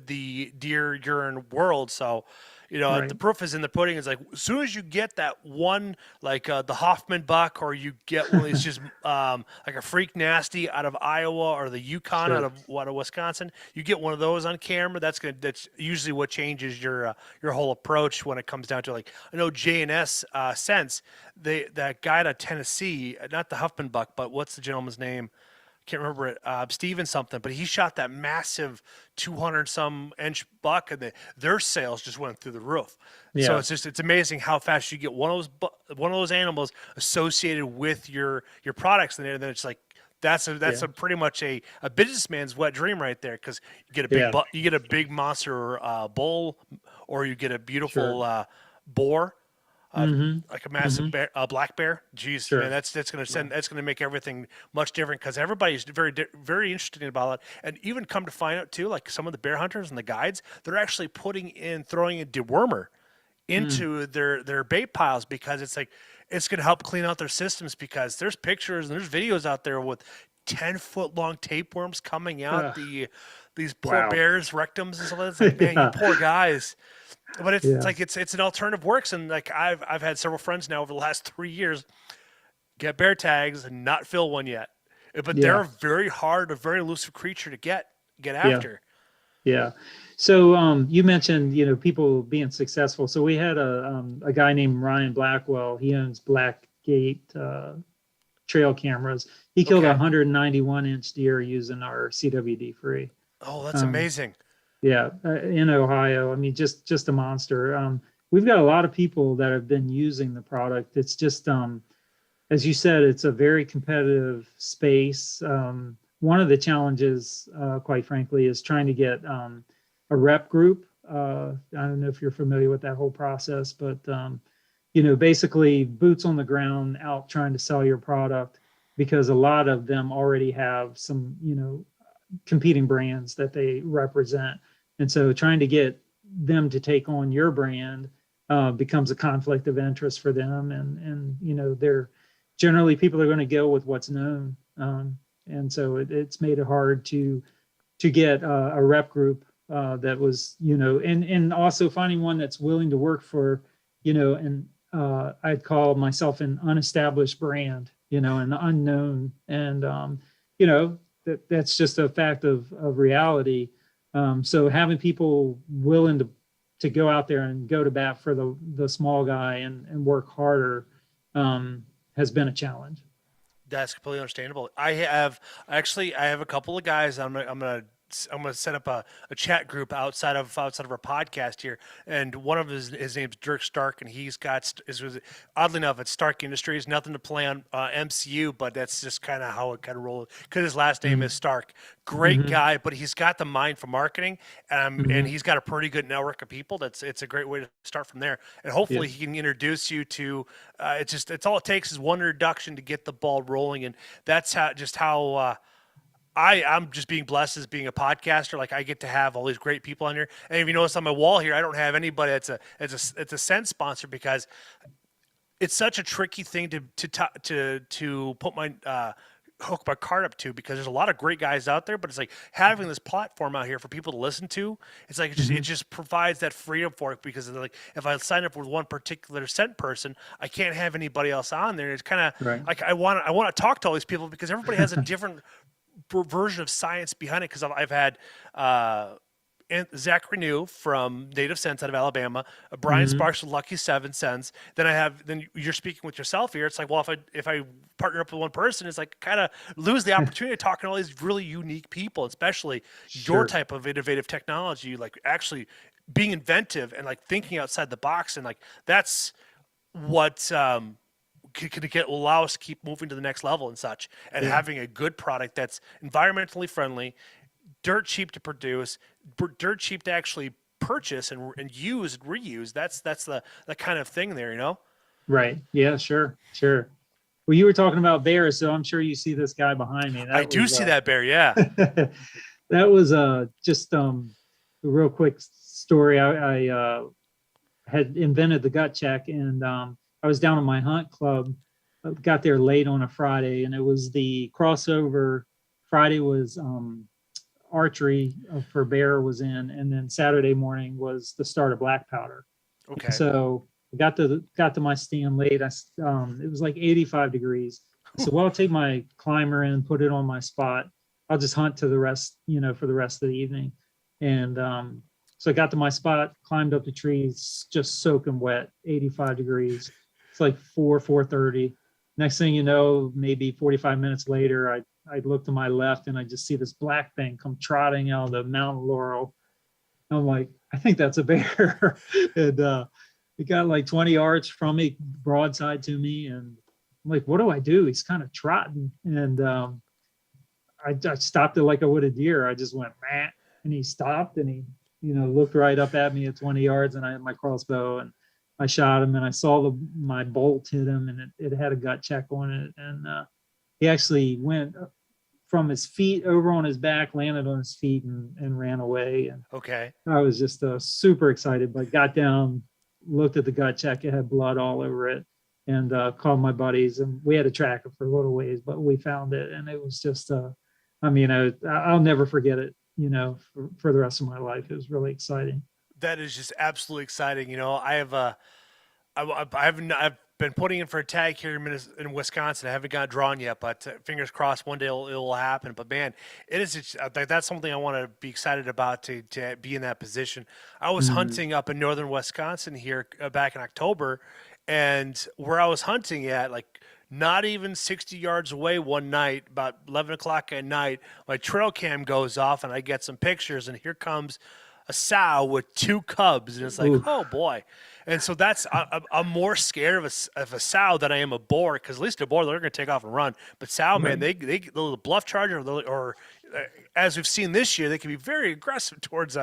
deer urine world, so. The proof is in the pudding. It's like, as soon as you get that one, like the Hoffman buck, or you get one of these just like a freak nasty out of Iowa, or the Yukon out of Wisconsin, you get one of those on camera. That's usually what changes your whole approach when it comes down to, like, I know J&S Scents, that guy out of Tennessee, not the Huffman buck, but what's the gentleman's name? can't remember it, Steven something, but he shot that massive 200 some inch buck, and their sales just went through the roof. So Yeah. it's amazing how fast you get one of those animals associated with your products, and then it's like that's a pretty much a businessman's wet dream right there, because you get a Yeah. you get a big monster bull, or you get a beautiful Sure. boar, Mm-hmm. like a massive Mm-hmm. bear, black bear. Jeez, man, Sure. that's gonna make everything much different, because everybody's very interested about it. And even come to find out too, like some of the bear hunters and the guides, they're actually throwing a dewormer Mm. into their bait piles, because it's like it's gonna help clean out their systems, because there's pictures and there's videos out there with 10-foot long tapeworms coming out Ugh. these poor Wow. bears' rectums and stuff. It's like, man, you Yeah. poor guys. But it's Yeah. like it's an alternative works, and like I've had several friends now over the last 3 years get bear tags and not fill one yet. But they're Yeah. very hard, a very elusive creature to get Yeah. after. Yeah. So you mentioned, people being successful. So we had a guy named Ryan Blackwell. He owns Blackgate trail cameras. He killed a Okay. 191-inch deer using our CWD-Free. Oh, that's Um, amazing. yeah, in Ohio. I mean, just a monster. We've got a lot of people that have been using the product. It's just, as you said, it's a very competitive space. One of the challenges, quite frankly, is trying to get a rep group. I don't know if you're familiar with that whole process, but basically boots on the ground out trying to sell your product, because a lot of them already have some, competing brands that they represent. And so trying to get them to take on your brand becomes a conflict of interest for them. And they're generally, people are going to go with what's known. And so it's made it hard to get a rep group that was, and also finding one that's willing to work for, and I'd call myself an unestablished brand, an unknown. And, that's just a fact of reality. So having people willing to go out there and go to bat for the small guy and work harder has been a challenge. That's completely understandable. I have a couple of guys. I'm gonna set up a chat group outside of our podcast here, and one of his name's Dirk Stark, and he's got oddly enough, it's Stark Industries. Nothing to play on MCU, but that's just kind of how it kind of rolls, because his last name is Stark. Great Mm-hmm. guy, but he's got the mind for marketing, and Mm-hmm. he's got a pretty good network of people. It's a great way to start from there, and hopefully Yeah. he can introduce you to. It's all it takes is one introduction to get the ball rolling, and that's how. I'm just being blessed as being a podcaster. Like, I get to have all these great people on here. And if you notice on my wall here, I don't have anybody that's a scent sponsor, because it's such a tricky thing to put my hook my card up to, because there's a lot of great guys out there, but it's like having this platform out here for people to listen to. It's like Mm-hmm. it just provides that freedom for it, because like if I sign up with one particular scent person, I can't have anybody else on there. It's kind of Right. like I want to talk to all these people, because everybody has a different version of science behind it. Because I've had Zach Renew from Native Scents out of Alabama, Brian Mm-hmm. Sparks with Lucky 7 Cents. Then you're speaking with yourself here. It's like, well, if I partner up with one person, it's like kind of lose the opportunity of talking to all these really unique people, especially your Sure. type of innovative technology, like actually being inventive and like thinking outside the box, and like that's what could allow us to keep moving to the next level and such, and Yeah. having a good product that's environmentally friendly, dirt cheap to produce, dirt cheap to actually purchase and use and reuse. That's the kind of thing there, you know. Right. Yeah, sure. Sure. Well, you were talking about bears, so I'm sure you see this guy behind me. I do see that bear, yeah. That was just a real quick story. I had invented the Gutcheck, and I was down at my hunt club. Got there late on a Friday, and it was the crossover. Friday was archery for bear was in, and then Saturday morning was the start of black powder. Okay. So I got to my stand late. It was like 85 degrees. So well, I'll take my climber in, put it on my spot. I'll just hunt to the rest, for the rest of the evening. And so I got to my spot, climbed up the trees, just soaking wet, 85 degrees. It's like 4:30. Next thing you know, maybe 45 minutes later, I I look to my left and I just see this black thing come trotting out of the mountain laurel. I'm like, I think that's a bear. And it got like 20 yards from me, broadside to me. And I'm like, what do I do? He's kind of trotting. And I stopped it like I would a deer. I just went, man. And he stopped and he, looked right up at me at 20 yards. And I had my crossbow and I shot him and I saw my bolt hit him and it had a gut check on it. And he actually went from his feet over on his back, landed on his feet and ran away. And Okay. I was just super excited, but got down, looked at the gut check. It had blood all over it and called my buddies. And we had to track it for a little ways, but we found it. And it was just, I'll never forget it, for the rest of my life. It was really exciting. That is just absolutely exciting. I've been putting in for a tag here in Wisconsin. I haven't got drawn yet, but fingers crossed one day it will happen. But man, it is just, that's something I want to be excited about to be in that position. I was hunting up in northern Wisconsin here back in October, and where I was hunting at, like not even 60 yards away one night, about 11 o'clock at night, my trail cam goes off and I get some pictures, and here comes a sow with 2 cubs, and it's like, oh boy. And so I'm more scared of a sow than I am a boar, because at least a boar, they're going to take off and run. But sow, man, the bluff charger, or as we've seen this year, they can be very aggressive towards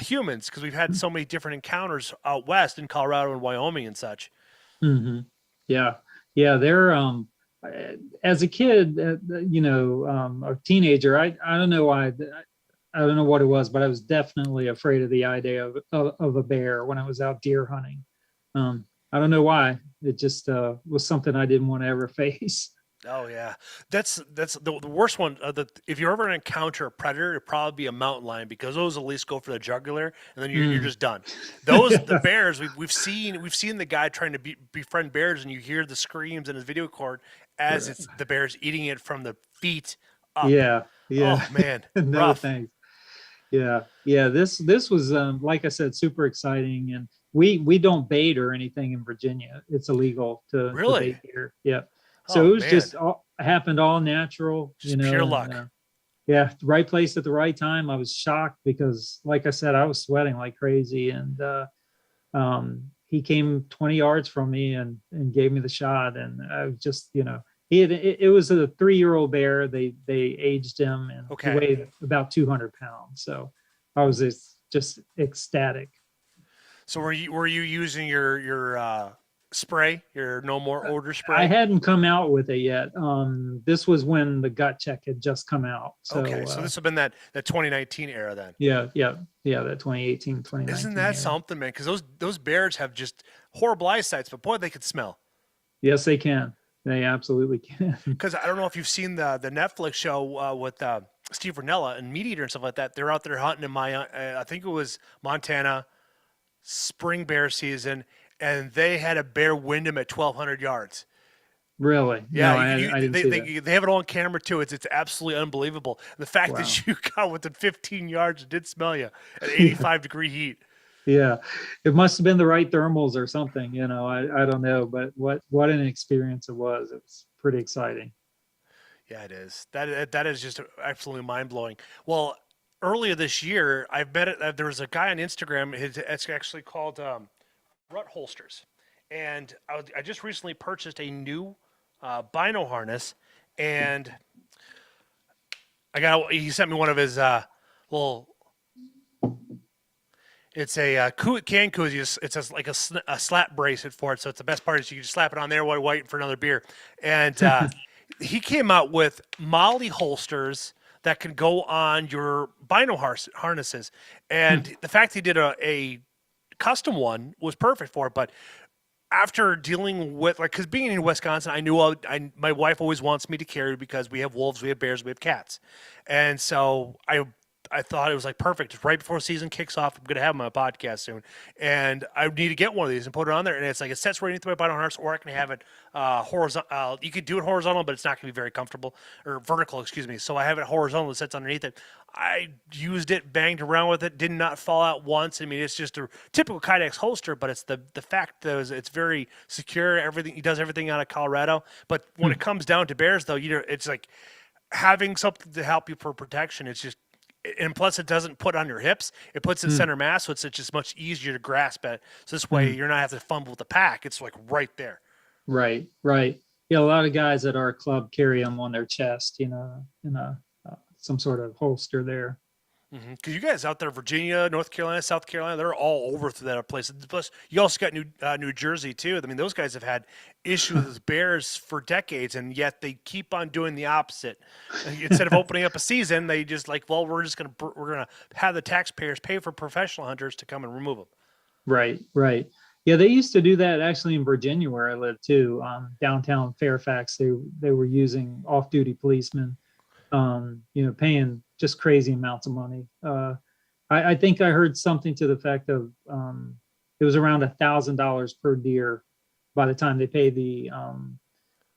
humans, because we've had so many different encounters out west in Colorado and Wyoming and such. Mm-hmm. Yeah. They're as a kid, a teenager. I don't know why. I don't know what it was, but I was definitely afraid of the idea of a bear when I was out deer hunting. I don't know why. It just was something I didn't want to ever face. Oh yeah, that's the worst one. If you ever encounter a predator, it'd probably be a mountain lion, because those at least go for the jugular, and then you're just done. The bears, we've seen the guy trying to befriend bears, and you hear the screams in his video record as it's the bears eating it from the feet up. Yeah. Oh man, No rough. thanks. Yeah. This was like I said, super exciting, and we don't bait or anything in Virginia. It's illegal to bait here. Yeah. So it was just happened all natural, just pure luck. Yeah, right place at the right time. I was shocked because, like I said, I was sweating like crazy, and he came 20 yards from me and gave me the shot, and I was just, it was a 3-year-old bear. They aged him, and he weighed about 200 pounds. So I was just ecstatic. So were you using your spray, your No More Odor spray? I hadn't come out with it yet. This was when the gut check had just come out. So, so this would have been that 2019 era then. Yeah, that 2018, 2019. Isn't that something, man? Because those bears have just horrible eyesights, but boy, they could smell. Yes, they can. They absolutely can. Because I don't know if you've seen the Netflix show with Steve Rinella and Meat Eater and stuff like that. They're out there hunting in I think it was Montana, spring bear season, and they had a bear wind them at 1,200 yards. Really? Yeah, no, I didn't see that. They have it all on camera too. It's absolutely unbelievable. The fact that you got within 15 yards and did smell you at 85-degree heat. Yeah, it must have been the right thermals or something. I don't know, but what an experience it was. It was pretty exciting. Yeah, it is. That is just absolutely mind blowing. Well, earlier this year, there was a guy on Instagram. It's actually called Rut Holsters, and I just recently purchased a new bino harness, and he sent me one of his little. It's a can koozie. It's like a slap bracelet for it. So it's the best part is you can just slap it on there while waiting for another beer. And he came out with Molly holsters that can go on your bino harnesses. And the fact he did a custom one was perfect for it. But after dealing with, because being in Wisconsin, I knew my wife always wants me to carry, because we have wolves, we have bears, we have cats. And so I thought it was like perfect. It's right before season kicks off. I'm going to have my podcast soon. And I need to get one of these and put it on there. And it's like, it sets right into my bino harness, or I can have it horizontal. You could do it horizontal, but it's not going to be very comfortable, or vertical, excuse me. So I have it horizontal. It sits underneath it. I used it, banged around with it, did not fall out once. I mean, it's just a typical Kydex holster, but it's the fact that it's very secure. He does everything out of Colorado. But when it comes down to bears, though, it's like, having something to help you for protection, it's just, and plus it doesn't put on your hips. It puts it Mm, center mass, so it's just much easier to grasp it. So this way mm. you're not having to fumble with the pack. It's like right there. Right, right. Yeah, a lot of guys at our club carry them on their chest, in some sort of holster there. Because you guys out there, Virginia, North Carolina, South Carolina, they're all over through that place. Plus, you also got New Jersey too. I mean, those guys have had issues with bears for decades, and yet they keep on doing the opposite. Instead of opening up a season, they just like, well, we're gonna have the taxpayers pay for professional hunters to come and remove them. Right, right. Yeah, they used to do that actually in Virginia where I live too. Downtown Fairfax, they were using off-duty policemen, paying just crazy amounts of money. I think I heard something to the effect of it was around $1,000 per deer by the time they pay the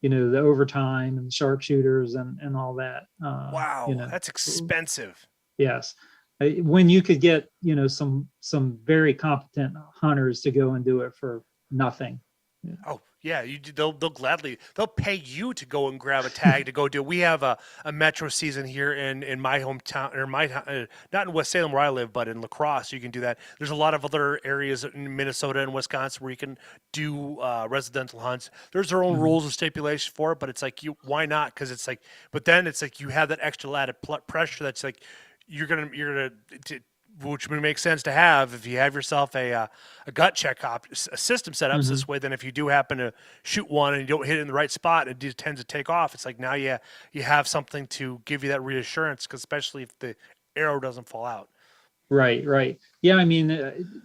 overtime and the sharpshooters and all that. Wow, that's expensive. Yes. When you could get, some very competent hunters to go and do it for nothing. Yeah. Oh yeah, they'll gladly pay you to go and grab a tag to go do. We have a metro season here in my hometown, or not in West Salem where I live, but in La Crosse. You can do that. There's a lot of other areas in Minnesota and Wisconsin where you can do residential hunts. There's their own rules and stipulations for it, but it's like why not? Because it's like, but then it's like you have that extra added pressure that's like you're gonna which would make sense to have if you have yourself a gut check a system set up. So this way, then if you do happen to shoot one and you don't hit it in the right spot, it just tends to take off. It's like now you have something to give you that reassurance, because especially if the arrow doesn't fall out. Right, right. Yeah, I mean,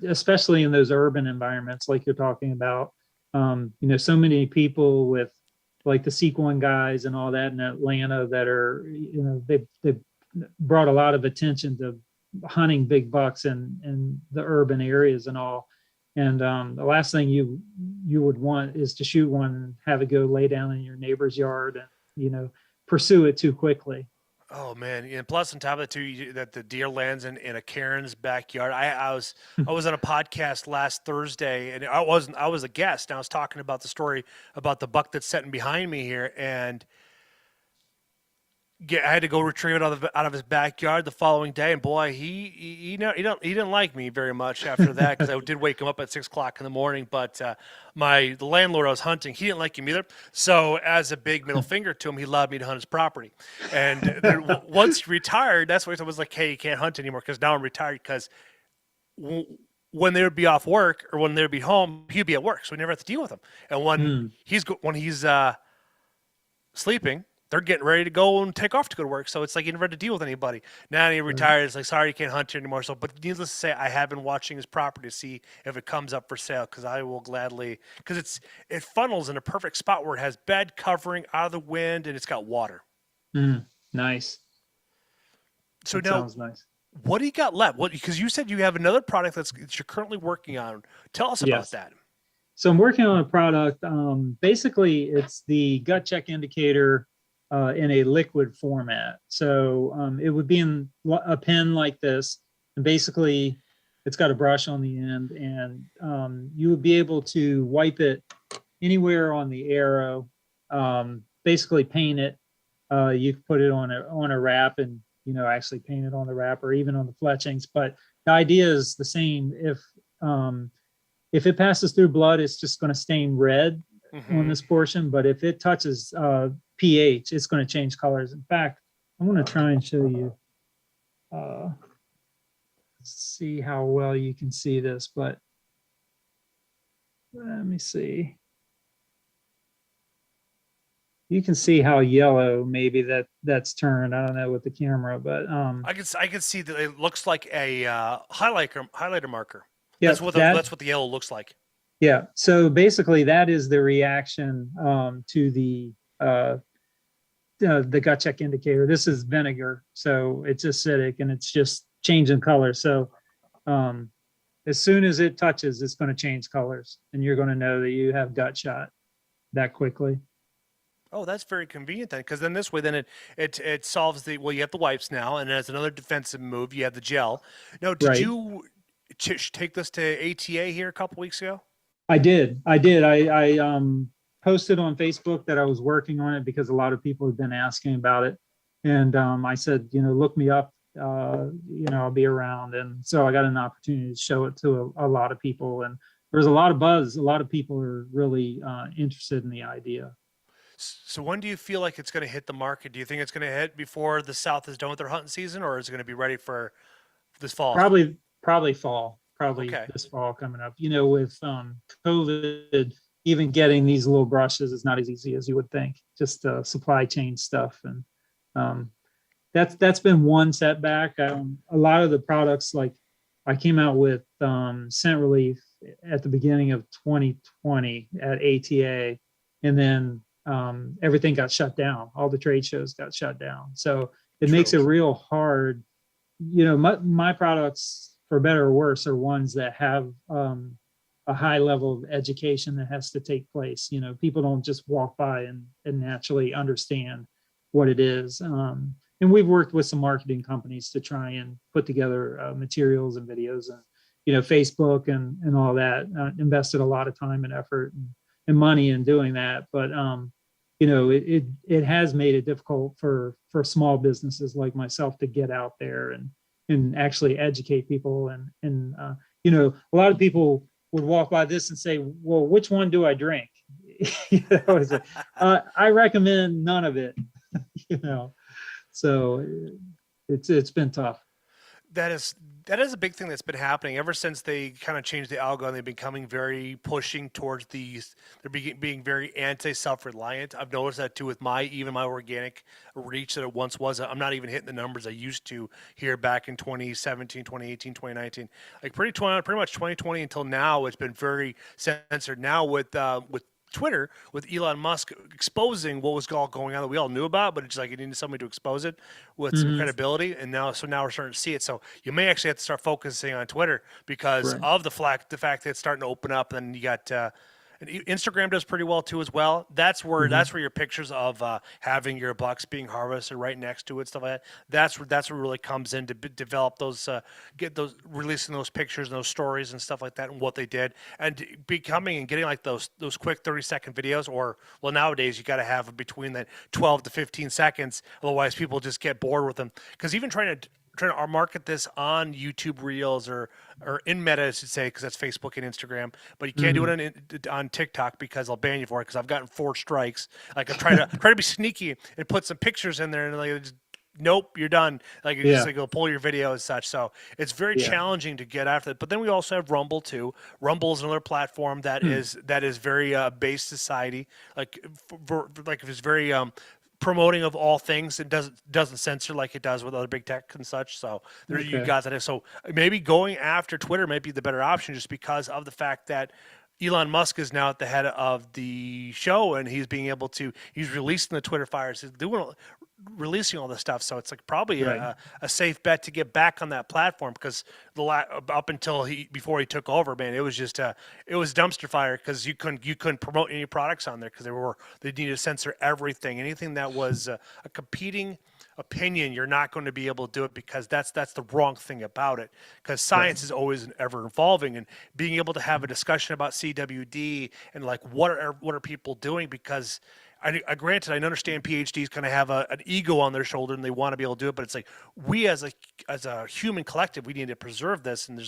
especially in those urban environments like you're talking about, so many people with like the Sequin guys and all that in Atlanta that are, they've brought a lot of attention to hunting big bucks in the urban areas and all. And the last thing you would want is to shoot one and have it go lay down in your neighbor's yard and, pursue it too quickly. Oh man, and plus on top of it too, that the deer lands in a Karen's backyard. I was on a podcast last Thursday, and I was a guest, and I was talking about the story about the buck that's sitting behind me here, and I had to go retrieve it out of his backyard the following day, and boy, he didn't like me very much after that, because I did wake him up at 6 o'clock in the morning. But the landlord I was hunting, he didn't like him either. So as a big middle finger to him, he allowed me to hunt his property. And then once he retired, that's when I was like, hey, you can't hunt anymore, because now I'm retired. Because when they would be off work or when they would be home, he'd be at work, so we never have to deal with him. And when he's sleeping, they're getting ready to go and take off to go to work. So it's like you never had to deal with anybody. Now he retired. It's like, sorry, you can't hunt here anymore. So, but needless to say, I have been watching his property to see if it comes up for sale, because I will gladly, because it funnels in a perfect spot where it has bed covering out of the wind and it's got water. Nice. So that now, sounds nice. What do you got left? Because you said you have another product that you're currently working on. Tell us about that. So I'm working on a product. Basically, it's the Gutcheck Indicator in a liquid format. So it would be in a pen like this, and basically it's got a brush on the end, and you would be able to wipe it anywhere on the arrow, basically paint it. You could put it on a wrap and actually paint it on the wrap, or even on the fletchings. But the idea is the same. If it passes through blood, it's just going to stain red on this portion. But if it touches pH, it's going to change colors. In fact, I'm going to try and show you. See how well you can see this, but let me see. You can see how yellow maybe that's turned. I don't know with the camera, but I can see that it looks like a highlighter marker. Yeah, that's what the yellow looks like. Yeah. So basically, that is the reaction to the Gutcheck indicator. This is vinegar, so it's acidic and it's just changing color. So as soon as it touches, it's going to change colors, and you're going to know that you have gut shot that quickly. Oh, that's very convenient then, because then this way, then it solves you have the wipes now, and as another defensive move, you have the gel. Now, did you take this to ATA here a couple weeks ago? I did. I posted on Facebook that I was working on it because a lot of people have been asking about it. And I said, look me up, I'll be around. And so I got an opportunity to show it to a lot of people. And there's a lot of buzz. A lot of people are really interested in the idea. So when do you feel like it's going to hit the market? Do you think it's going to hit before the South is done with their hunting season, or is it going to be ready for this fall? Probably fall, probably Okay. this fall coming up. With COVID, even getting these little brushes is not as easy as you would think. Just supply chain stuff, and um, that's been one setback. A lot of the products, like I came out with ScentRelief at the beginning of 2020 at ATA, and then everything got shut down. All the trade shows got shut down, so it True. makes it real hard. My products, for better or worse, are ones that have a high level of education that has to take place. People don't just walk by and naturally understand what it is. And we've worked with some marketing companies to try and put together materials and videos, and Facebook and all that. Invested a lot of time and effort and money in doing that, but it has made it difficult for small businesses like myself to get out there and actually educate people. And a lot of people would walk by this and say, well, which one do I drink? It's like, I recommend none of it. So it's been tough. That is a big thing that's been happening ever since they kind of changed the algo, and they've becoming very pushing towards these. They're being very anti-self-reliant. I've noticed that too with even my organic reach that it once was. I'm not even hitting the numbers I used to here back in 2017, 2018, 2019. Like pretty much 2020 until now, it's been very censored. Now with Twitter, with Elon Musk exposing what was all going on that we all knew about, but it's like it needed somebody to expose it with some credibility. And now we're starting to see it. So you may actually have to start focusing on Twitter because Right. of the fact that it's starting to open up. And then you got and Instagram does pretty well too as well. That's where your pictures of having your bucks being harvested right next to it, stuff like that. That's where it really comes in to develop those, get those releasing those pictures and those stories and stuff like that, and what they did, and becoming and getting like those quick 30-second videos. Or well, nowadays you got to have between that 12 to 15 seconds, otherwise people just get bored with them. Because even trying to market this on YouTube Reels or in Meta, I should say, because that's Facebook and Instagram. But you can't do it on TikTok because I'll ban you for it. Because I've gotten 4 strikes. Like I'm trying to be sneaky and put some pictures in there, and like just, nope, you're done. Like you just like go pull your video and such. So it's very challenging to get after it. But then we also have Rumble too. Rumble is another platform that is very based society. Like like if it's very promoting of all things. It doesn't censor like it does with other big tech and such. So there you Okay. got that. So maybe going after Twitter might be the better option, just because of the fact that Elon Musk is now at the head of the show, and he's releasing the Twitter fires. He's releasing all this stuff. So it's like probably Right. a safe bet to get back on that platform, because up until before he took over, man, it was just it was dumpster fire, because you couldn't promote any products on there, because they needed to censor everything. Anything that was a competing opinion, you're not going to be able to do it, because that's the wrong thing about it, because science is always ever evolving, and being able to have a discussion about CWD and like what are people doing, because granted, I understand PhDs kind of have an ego on their shoulder and they want to be able to do it, but it's like we as a human collective, we need to preserve this, and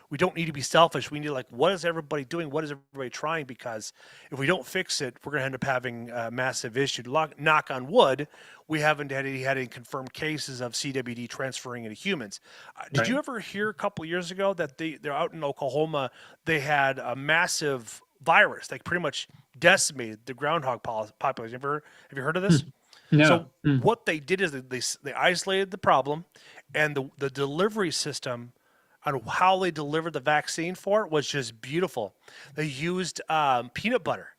we don't need to be selfish. We need what is everybody doing? What is everybody trying? Because if we don't fix it, we're going to end up having a massive issue. Knock on wood, we haven't had any confirmed cases of CWD transferring into humans. Did you ever hear a couple years ago that they're out in Oklahoma? They had a massive virus, like pretty much decimated the groundhog population. Have you heard of this? No. So what they did is they isolated the problem, and the delivery system on how they delivered the vaccine for it was just beautiful. They used peanut butter.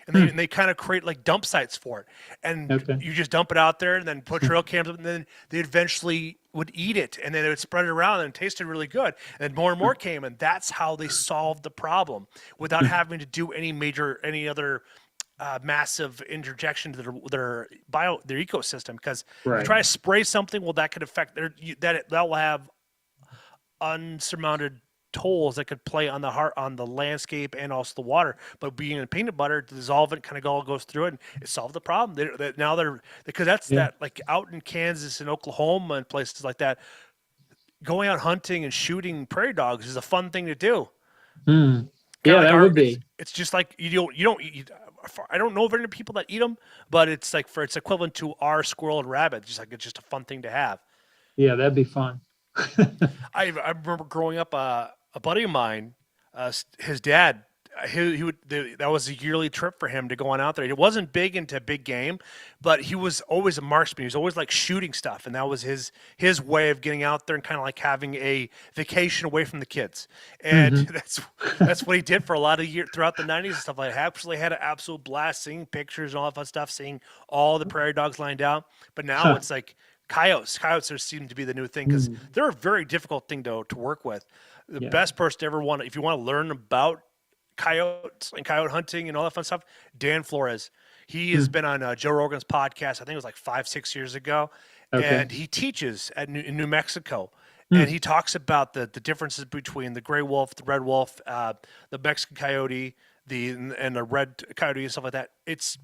And they kind of create like dump sites for it, and Okay. you just dump it out there, and then put trail cams up, and then they eventually would eat it, and then it would spread it around, and it tasted really good, and more came, and that's how they solved the problem without having to do any other massive interjection to their ecosystem. Because if you Right. try to spray something, well, that could affect that will have unsurmounted tolls that could play on the landscape and also the water. But being in peanut butter, to dissolve it, kind of all goes through it, and it solved the problem. Now they're because that's Yeah. that like out in Kansas and Oklahoma and places like that, going out hunting and shooting prairie dogs is a fun thing to do. Mm. Kind Yeah, of like that would be. it's just like you don't eat. I don't know of any people that eat them, but it's like it's equivalent to our squirrel and rabbit. Just like it's just a fun thing to have. Yeah, that'd be fun. I remember growing up, a buddy of mine, his dad, he would that was a yearly trip for him to go on out there. He wasn't big into big game, but he was always a marksman. He was always like shooting stuff, and that was his way of getting out there and kind of like having a vacation away from the kids. And Hmm. that's what he did for a lot of years throughout the '90s and stuff like that. Absolutely had an absolute blast seeing pictures and all that fun stuff, seeing all the prairie dogs lined out. But now it's like coyotes seem to be the new thing because Mm. they're a very difficult thing to work with. The Yeah. best person to ever if you want to learn about coyotes and coyote hunting and all that fun stuff, Dan Flores. He has Mm. been on Joe Rogan's podcast. I think it was like 5, 6 years ago, Okay. and he teaches in New Mexico. And Mm. he talks about the differences between the gray wolf, the red wolf, the Mexican coyote, and the red coyote and stuff like that. It's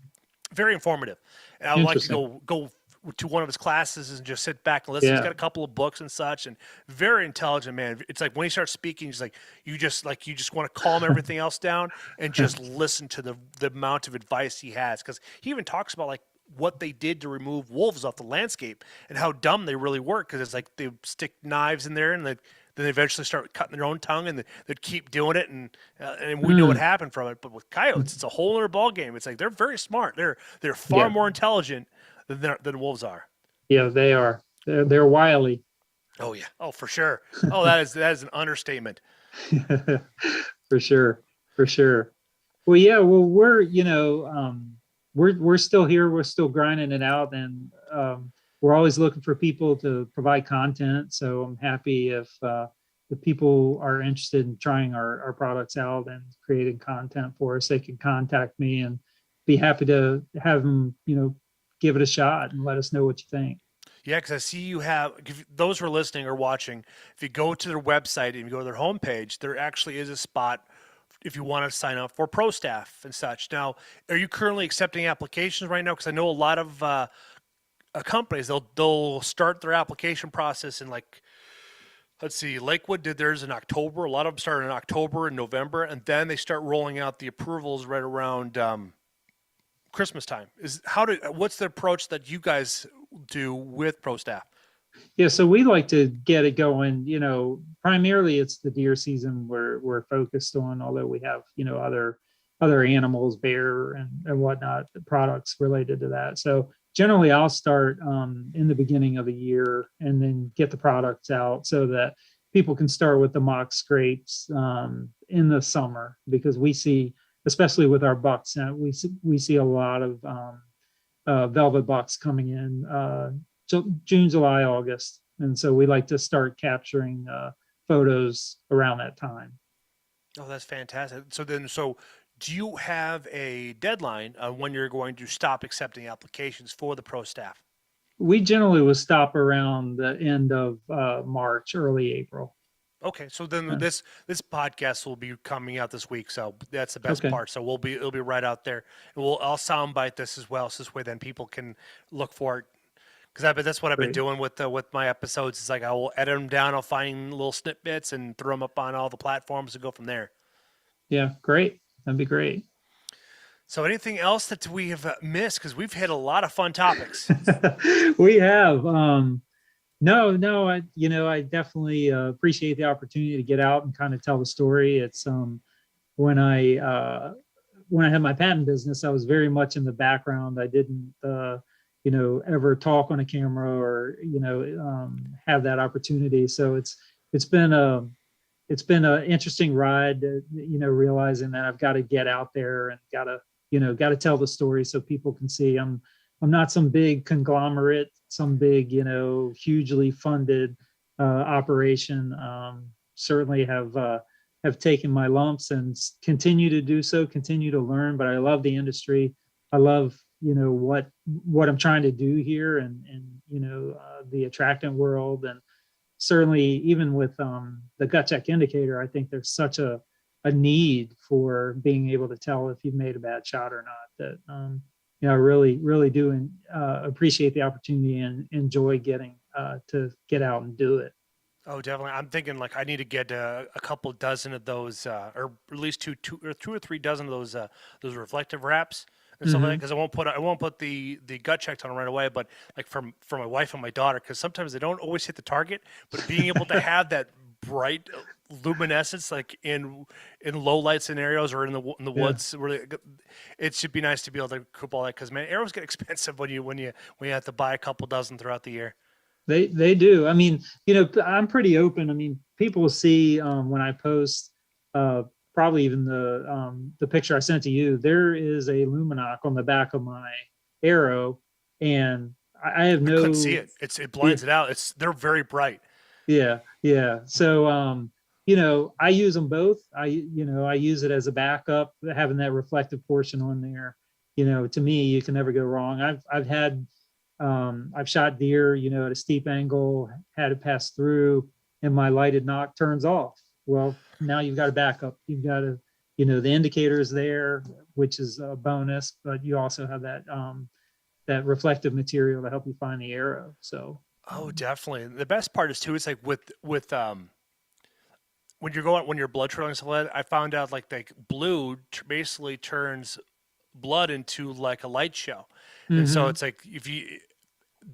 very informative. And I would like to Interesting. go to one of his classes and just sit back and listen. He's Yeah. got a couple of books and such, and very intelligent man. It's like when he starts speaking, he's like you just want to calm everything else down and just listen to the amount of advice he has, because he even talks about like what they did to remove wolves off the landscape and how dumb they really were, because it's like they stick knives in there and then they eventually start cutting their own tongue, and they'd keep doing it, and we know what Mm. happened from it. But with coyotes, it's a whole other ball game. It's like they're very smart. They're far Yeah. more intelligent than wolves are. Yeah, they are. They're wily. Oh yeah. Oh, for sure. Oh, that is an understatement. For sure. For sure. Well, yeah, well, we're still here. We're still grinding it out, and we're always looking for people to provide content. So I'm happy if people are interested in trying our products out and creating content for us, they can contact me and be happy to have them, give it a shot and let us know what you think. Yeah, because I see you have those who are listening or watching. If you go to their website and you go to their homepage, there actually is a spot if you want to sign up for pro staff and such. Now, are you currently accepting applications right now? Because I know a lot of companies they'll start their application process in like, let's see, Lakewood did theirs in October. A lot of them started in October and November, and then they start rolling out the approvals right around Christmas time. What's the approach that you guys do with pro staff? Yeah, so we like to get it going. Primarily it's the deer season we're focused on, although we have, other animals, bear and whatnot, the products related to that. So generally I'll start in the beginning of the year and then get the products out so that people can start with the mock scrapes in the summer, because we see, especially with our bucks, we see a lot of velvet bucks coming in June, July, August. And so we like to start capturing photos around that time. Oh, that's fantastic. So do you have a deadline on when you're going to stop accepting applications for the pro staff? We generally will stop around the end of March, early April. Okay, so then Uh, this podcast will be coming out this week, so that's the best Okay, part. So it'll be right out there, and I'll soundbite this as well, so this way then people can look for it. Because that's what I've been great. doing with my episodes. It's like I will edit them down, I'll find little snippets and throw them up on all the platforms and go from there. Yeah, great. That'd be great. So anything else that we have missed? Because we've hit a lot of fun topics. We have. No, I definitely appreciate the opportunity to get out and kind of tell the story. It's when I when I had my patent business, I was very much in the background. I didn't ever talk on a camera or have that opportunity. So it's been an interesting ride, realizing that I've got to get out there and got to tell the story so people can see I'm not some big conglomerate, some big, hugely funded operation. Certainly have taken my lumps and continue to do so, continue to learn. But I love the industry. I love, what I'm trying to do here, and the attractant world. And certainly even with the Gutcheck indicator, I think there's such a need for being able to tell if you've made a bad shot or not. That I really do appreciate the opportunity and enjoy getting to get out and do it. Oh, definitely. I'm thinking like I need to get a couple dozen of those, or at least two or three dozen of those reflective wraps and stuff like that. Mm-hmm. Because I won't put the gut check on right away. But like for my wife and my daughter, because sometimes they don't always hit the target. But being able to have that bright luminescence, like in low light scenarios or in the Yeah. woods, really, it should be nice to be able to coop all that. Because man, arrows get expensive when you have to buy a couple dozen throughout the year. They do. I mean, I'm pretty open. I mean, people see when I post, probably even the picture I sent to you. There is a luminoc on the back of my arrow, and I have I no. couldn't see it. It blinds it out. They're very bright. Yeah. So, I use them both. I use it as a backup, having that reflective portion on there. To me, you can never go wrong. I've shot deer, at a steep angle, had it pass through, and my lighted knock turns off. Well, now you've got a backup. You've got the indicators there, which is a bonus, but you also have that reflective material to help you find the arrow. So. Oh, definitely. The best part is too. It's like with when you're blood trailing stuff like that, I found out like blue basically turns blood into like a light show, and so Mhm. it's like if you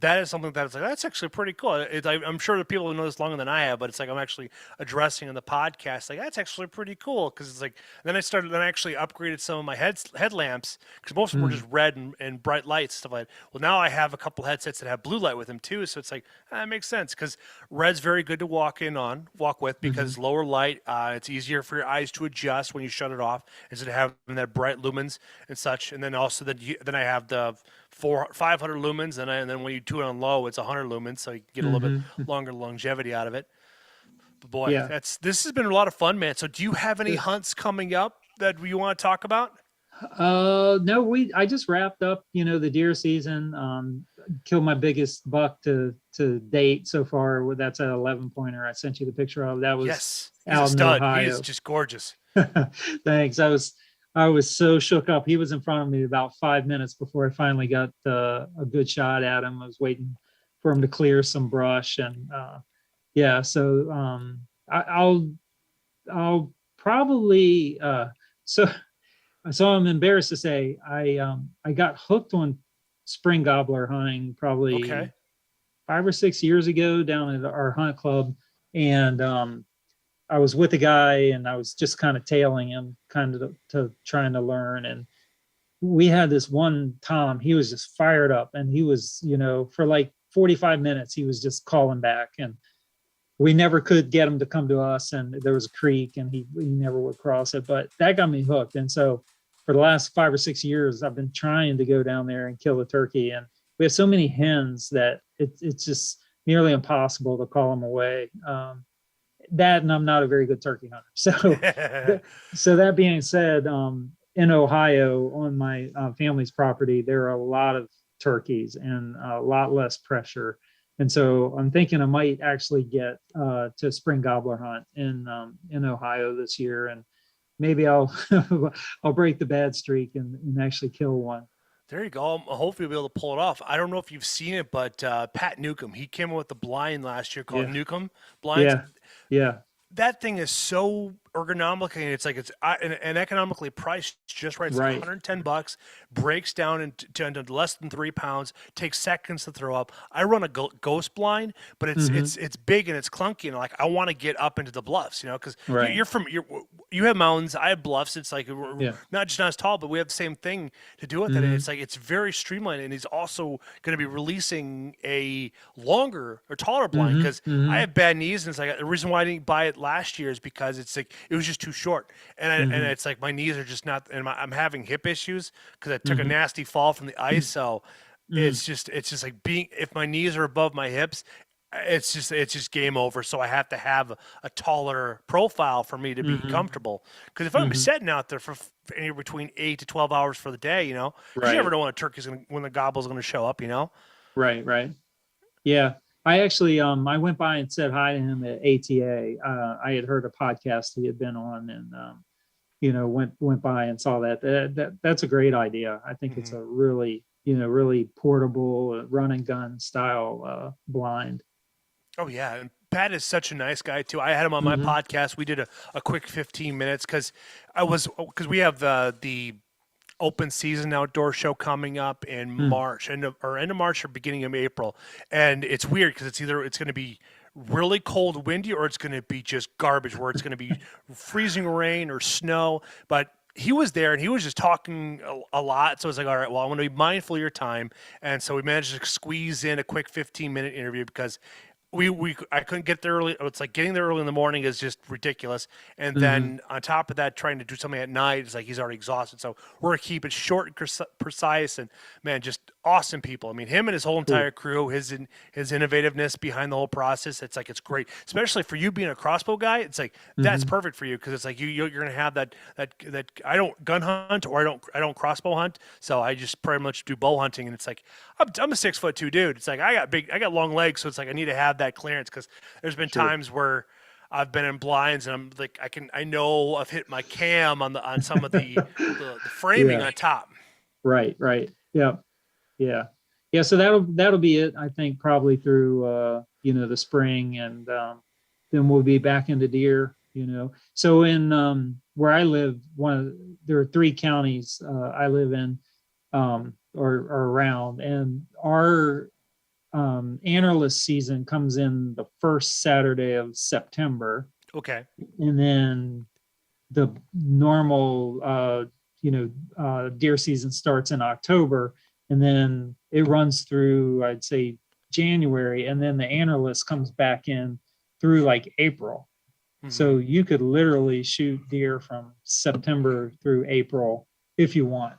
that is something that's like that's actually pretty cool. I'm sure that people know this longer than I have, but it's like I'm actually addressing in the podcast. Like that's actually pretty cool because it's like then I actually upgraded some of my headlamps because most of them were just red and bright lights stuff like that. Well, now I have a couple headsets that have blue light with them too, so it's like that makes sense because red's very good to walk with because Mhm. lower light. It's easier for your eyes to adjust when you shut it off instead of having that bright lumens and such. And then also then I have the 500 lumens, and then when you do it on low, it's 100 lumens, so you get a little bit Mhm. longer longevity out of it. But boy, Yeah. this has been a lot of fun, man. So do you have any Good. hunts coming up that you want to talk about? No, I just wrapped up, the deer season. Killed my biggest buck to date so far. That's an 11 pointer. I sent you the picture of. That was Yes, he's a out in stud. He is Ohio. just gorgeous. Thanks. I was so shook up. He was in front of me about 5 minutes before I finally got a good shot at him. I was waiting for him to clear some brush, and yeah. So I'll probably so so I'm embarrassed to say I got hooked on spring gobbler hunting Okay. probably 5 or 6 years ago down at our hunt club, and I was with a guy and I was just kind of tailing him, kind of to trying to learn. And we had this one Tom, he was just fired up, and he was, for like 45 minutes, he was just calling back, and we never could get him to come to us. And there was a creek, and he never would cross it, but that got me hooked. And so for the last 5 or 6 years, I've been trying to go down there and kill a turkey. And we have so many hens that it's just nearly impossible to call them away. That, and I'm not a very good turkey hunter. So that being said, in Ohio on my family's property, there are a lot of turkeys and a lot less pressure. And so I'm thinking I might actually get to spring gobbler hunt in Ohio this year, and maybe I'll I'll break the bad streak and actually kill one. There you go. Hopefully, we'll be able to pull it off. I don't know if you've seen it, but Pat Newcomb, he came up with the blind last year called Yeah, Newcomb blinds. yeah, yeah. That thing is so ergonomically, and it's like and economically priced just right. It's like Right. $110, breaks down into less than 3 pounds, takes seconds to throw up. I run a ghost blind, but Hmm. it's big and it's clunky, and like I want to get up into the bluffs, because Right. you have mountains, I have bluffs. It's like Yeah. not as tall, but we have the same thing to do with it. And it's Hmm. like it's very streamlined, and he's also going to be releasing a longer or taller blind Hmm. because I Hmm. have bad knees, and it's like the reason why I didn't buy it last year is because it's like it was just too short, and Hmm. it's like my knees are just not, and I'm having hip issues because I took a Hmm. nasty fall from the ice, so Hmm. it's just like being if my knees are above my hips. It's just game over. So I have to have a taller profile for me to be Hmm. comfortable. Because if I'm Hmm. sitting out there for anywhere between 8 to 12 hours for the day, because you never Right. know when a turkey's when the gobble's going to show up. Right. Right. Yeah. I actually, I went by and said hi to him at ATA. I had heard a podcast he had been on, and went by and saw that. That's a great idea. I think it's a really, really portable run and gun style blind. Oh yeah, and Pat is such a nice guy too. I had him on my Hmm. podcast. We did a quick 15 minutes because we have the open season outdoor show coming up in March, end of March or beginning of April, and it's weird because it's going to be really cold, windy, or it's going to be just garbage where it's going to be freezing rain or snow. But he was there and he was just talking a lot. So it's like, all right, well, I'm going to be mindful of your time. And so we managed to squeeze in a quick 15-minute interview because I couldn't get there early. It's like getting there early in the morning is just ridiculous. And Hmm. then on top of that, trying to do something at night is like he's already exhausted. So we're gonna keep it short and precise. And man, just awesome people. I mean, him and his whole Cool. entire crew, his innovativeness behind the whole process. It's like it's great, especially for you being a crossbow guy. It's like that's Hmm. perfect for you because it's like you're gonna have that. I don't gun hunt or I don't crossbow hunt, so I just pretty much do bow hunting. And it's like I'm a 6'2" dude. It's like I got long legs, so it's like I need to have that clearance because there's been Sure. times where I've been in blinds and I'm like I know I've hit my cam on some of the framing Yeah. on top. Right. Right. Yeah. Yeah. Yeah. So that'll be it. I think probably through the spring, and then we'll be back into deer. So in where I live, there are 3 counties I live in, or around, and our antlerless season comes in the first Saturday of September, Okay. and then the normal deer season starts in October, and then it runs through, I'd say, January, and then the antlerless comes back in through like April. Mm-hmm. So you could literally shoot deer from September through April if you want,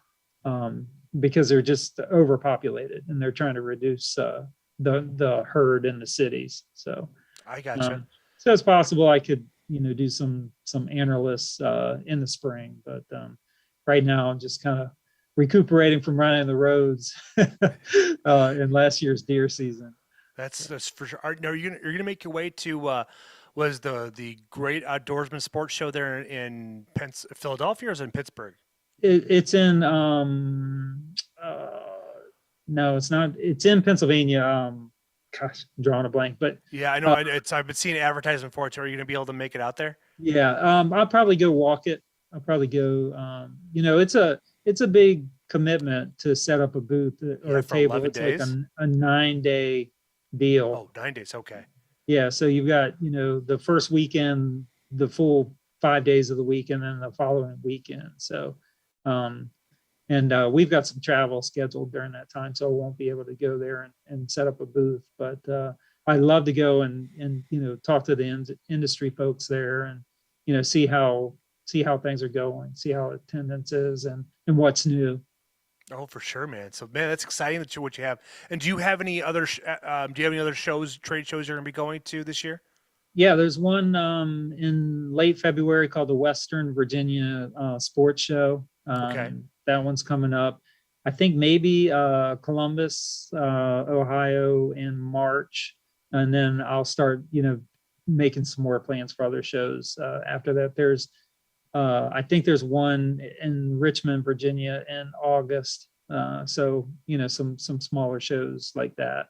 because they're just overpopulated and they're trying to reduce the herd in the cities. So I gotcha. um, so it's possible I could do some antlerless in the spring, but right now I'm just kind of recuperating from running the roads in last year's deer season. That's for sure. Now you're gonna make your way to was the Great Outdoorsman Sports Show there in Philadelphia or is it in Pittsburgh? It's in no, it's not. It's in Pennsylvania. Gosh, I'm drawing a blank, but Yeah, I know. uh, I've been seeing advertising for it. So are you gonna be able to make it out there? yeah, I'll probably go walk it. I'll probably go. It's a big commitment to set up a booth or Yeah, a for table. 11 It's like days. a 9-day deal. Oh, 9 days. Okay. Yeah, so you've got the first weekend, the full 5 days of the week, and then the following weekend. So, um, and we've got some travel scheduled during that time, so I won't be able to go there and set up a booth. But I'd love to go and talk to the industry folks there, and see how things are going, see how attendance is, and what's new. Oh, for sure, man. So, man, that's exciting what you have. And do you have any other do you have any other trade shows you're gonna be going to this year? Yeah, there's one in late February called the Western Virginia Sports Show. Okay. That one's coming up. I think maybe Columbus, Ohio in March, and then I'll start, making some more plans for other shows after that. I think there's one in Richmond, Virginia in August. So some smaller shows like that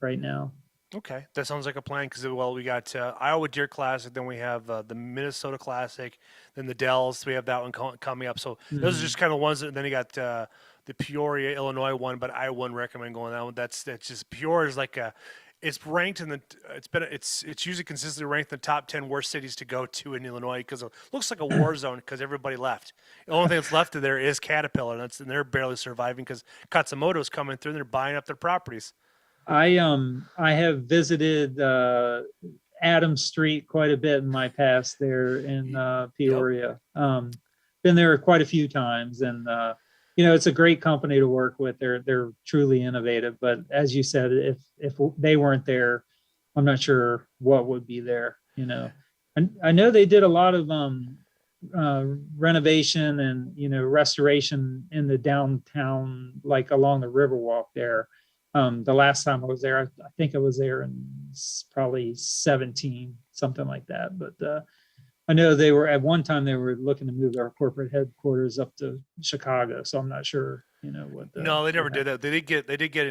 right now. Okay, that sounds like a plan because we got Iowa Deer Classic, then we have the Minnesota Classic, then the Dells. We have that one coming up. So those are Mhm. just kind of ones. Then you got the Peoria, Illinois one, but I wouldn't recommend going that one. That's just Peoria is like it's ranked in the it's usually consistently ranked in the top 10 worst cities to go to in Illinois because it looks like a war zone because everybody left. The only thing that's left of there is Caterpillar, and they're barely surviving because Katsumoto's coming through and they're buying up their properties. I have visited Adams Street quite a bit in my past there in Yep. Peoria. Been there quite a few times, and it's a great company to work with. They're truly innovative. But as you said, if they weren't there, I'm not sure what would be there. I know they did a lot of renovation and restoration in the downtown, like along the Riverwalk there. The last time I was there, I think I was there in probably 17, something like that. But I know they were at one time they were looking to move their corporate headquarters up to Chicago. So I'm not sure, what No, they never what did happened. that. They did get they did get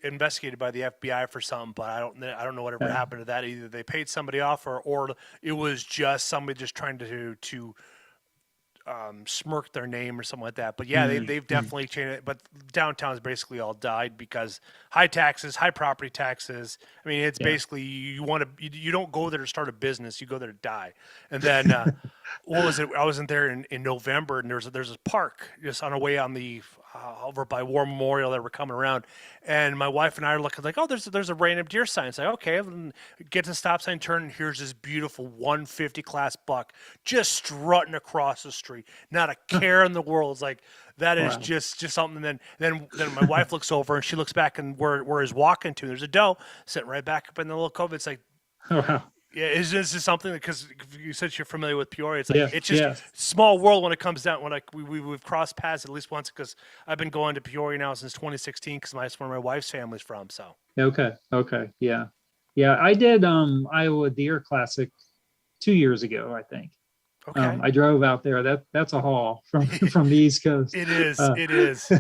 investigated by the FBI for something, but I don't know whatever Okay. happened to that. Either they paid somebody off, or it was just somebody just trying to smirk their name or something like that. But yeah, they've Mm. definitely changed it. But downtown's basically all died because high taxes, high property taxes. I mean, it's Yeah. basically you don't go there to start a business, you go there to die. And then what was it? I wasn't there in November, and there's a park just on our way on the over by War Memorial that we're coming around, and my wife and I are looking like, oh, there's a random deer sign. It's like, okay, and get to the stop sign, turn, and here's this beautiful 150 class buck just strutting across the street, not a care in the world. It's like that is Wow. just something. Then my wife looks over and she looks back and where he's walking to. There's a doe sitting right back up in the little cove. It's like, Wow. yeah, is this something because you said you're familiar with Peoria? It's like Yeah. it's just Yeah. small world when it comes down. When we've crossed paths at least once because I've been going to Peoria now since 2016 because that's where my wife's family's from. So Okay. Okay. Yeah. Yeah. I did Iowa Deer Classic 2 years ago, I think. okay, I drove out there. That's a haul from from the East Coast. it is. Uh, It is.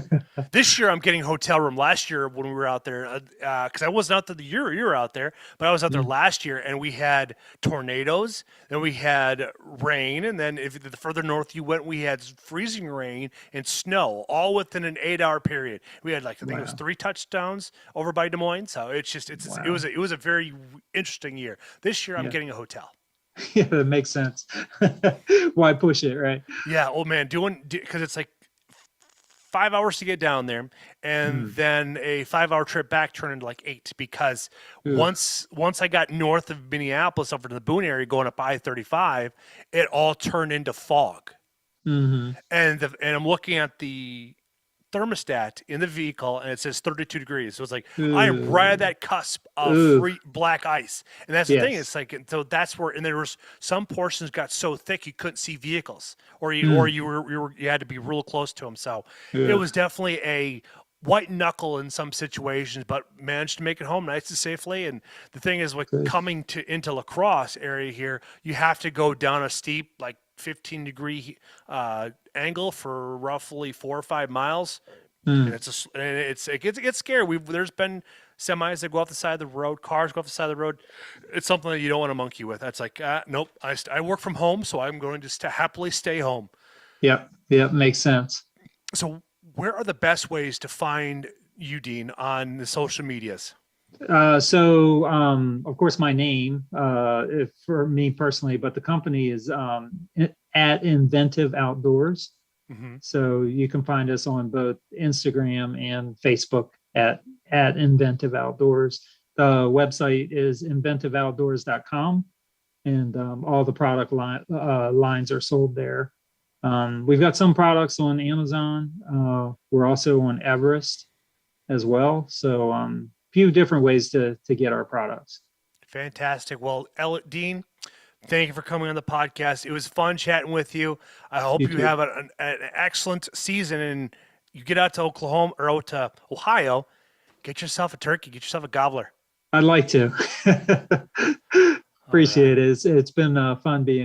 This year I'm getting a hotel room. Last year when we were out there, because I wasn't out there the year you were out there, but I was out there mm, last year, and we had tornadoes, then we had rain, and then if the further north you went, we had freezing rain and snow, all within an 8 hour period. We had like I think it was wow. 3 touchdowns over by Des Moines. So Wow. it was a very interesting year. This year I'm Yeah. getting a hotel. Yeah. That makes sense. Why push it, right? Yeah, oh man, because it's like 5 hours to get down there, and Mm. then a 5 hour trip back turned into like 8 because Ugh. once I got north of Minneapolis over to the Boone area going up I-35, it all turned into fog. Hmm. And I'm looking at the thermostat in the vehicle and it says 32 degrees. So it's like I am right at Ugh. that cusp of Ugh. free black ice. And that's the thing. Yes. It's like so that's where and there was some portions got so thick you couldn't see vehicles or Mm. you had to be real close to them. So it Ugh. was definitely a white knuckle in some situations, but managed to make it home nice and safely. And the thing is, like Good. coming to into La Crosse area here, you have to go down a steep, like 15-degree angle for roughly 4 or 5 miles, and Mm. it gets scary. There's been semis that go off the side of the road, cars go off the side of the road. It's something that you don't want to monkey with. That's like nope. I work from home, so I'm going to happily stay home. Yep. Yep. Makes sense. So where are the best ways to find you, Deane, on the social medias? Of course, my name, if for me personally, but the company is at Inventive Outdoors. Hmm. So you can find us on both Instagram and Facebook at Inventive Outdoors. The website is inventiveoutdoors.com, and all the lines are sold there. We've got some products on Amazon. We're also on Everest as well. So few different ways to get our products. Fantastic. Well, Elliot, Deane, thank you for coming on the podcast. It was fun chatting with you. I hope You you too. have an excellent season and you get out to Oklahoma or out to Ohio. Get yourself a turkey. Get yourself a gobbler. I'd like to. All right. Appreciate it. It's been fun being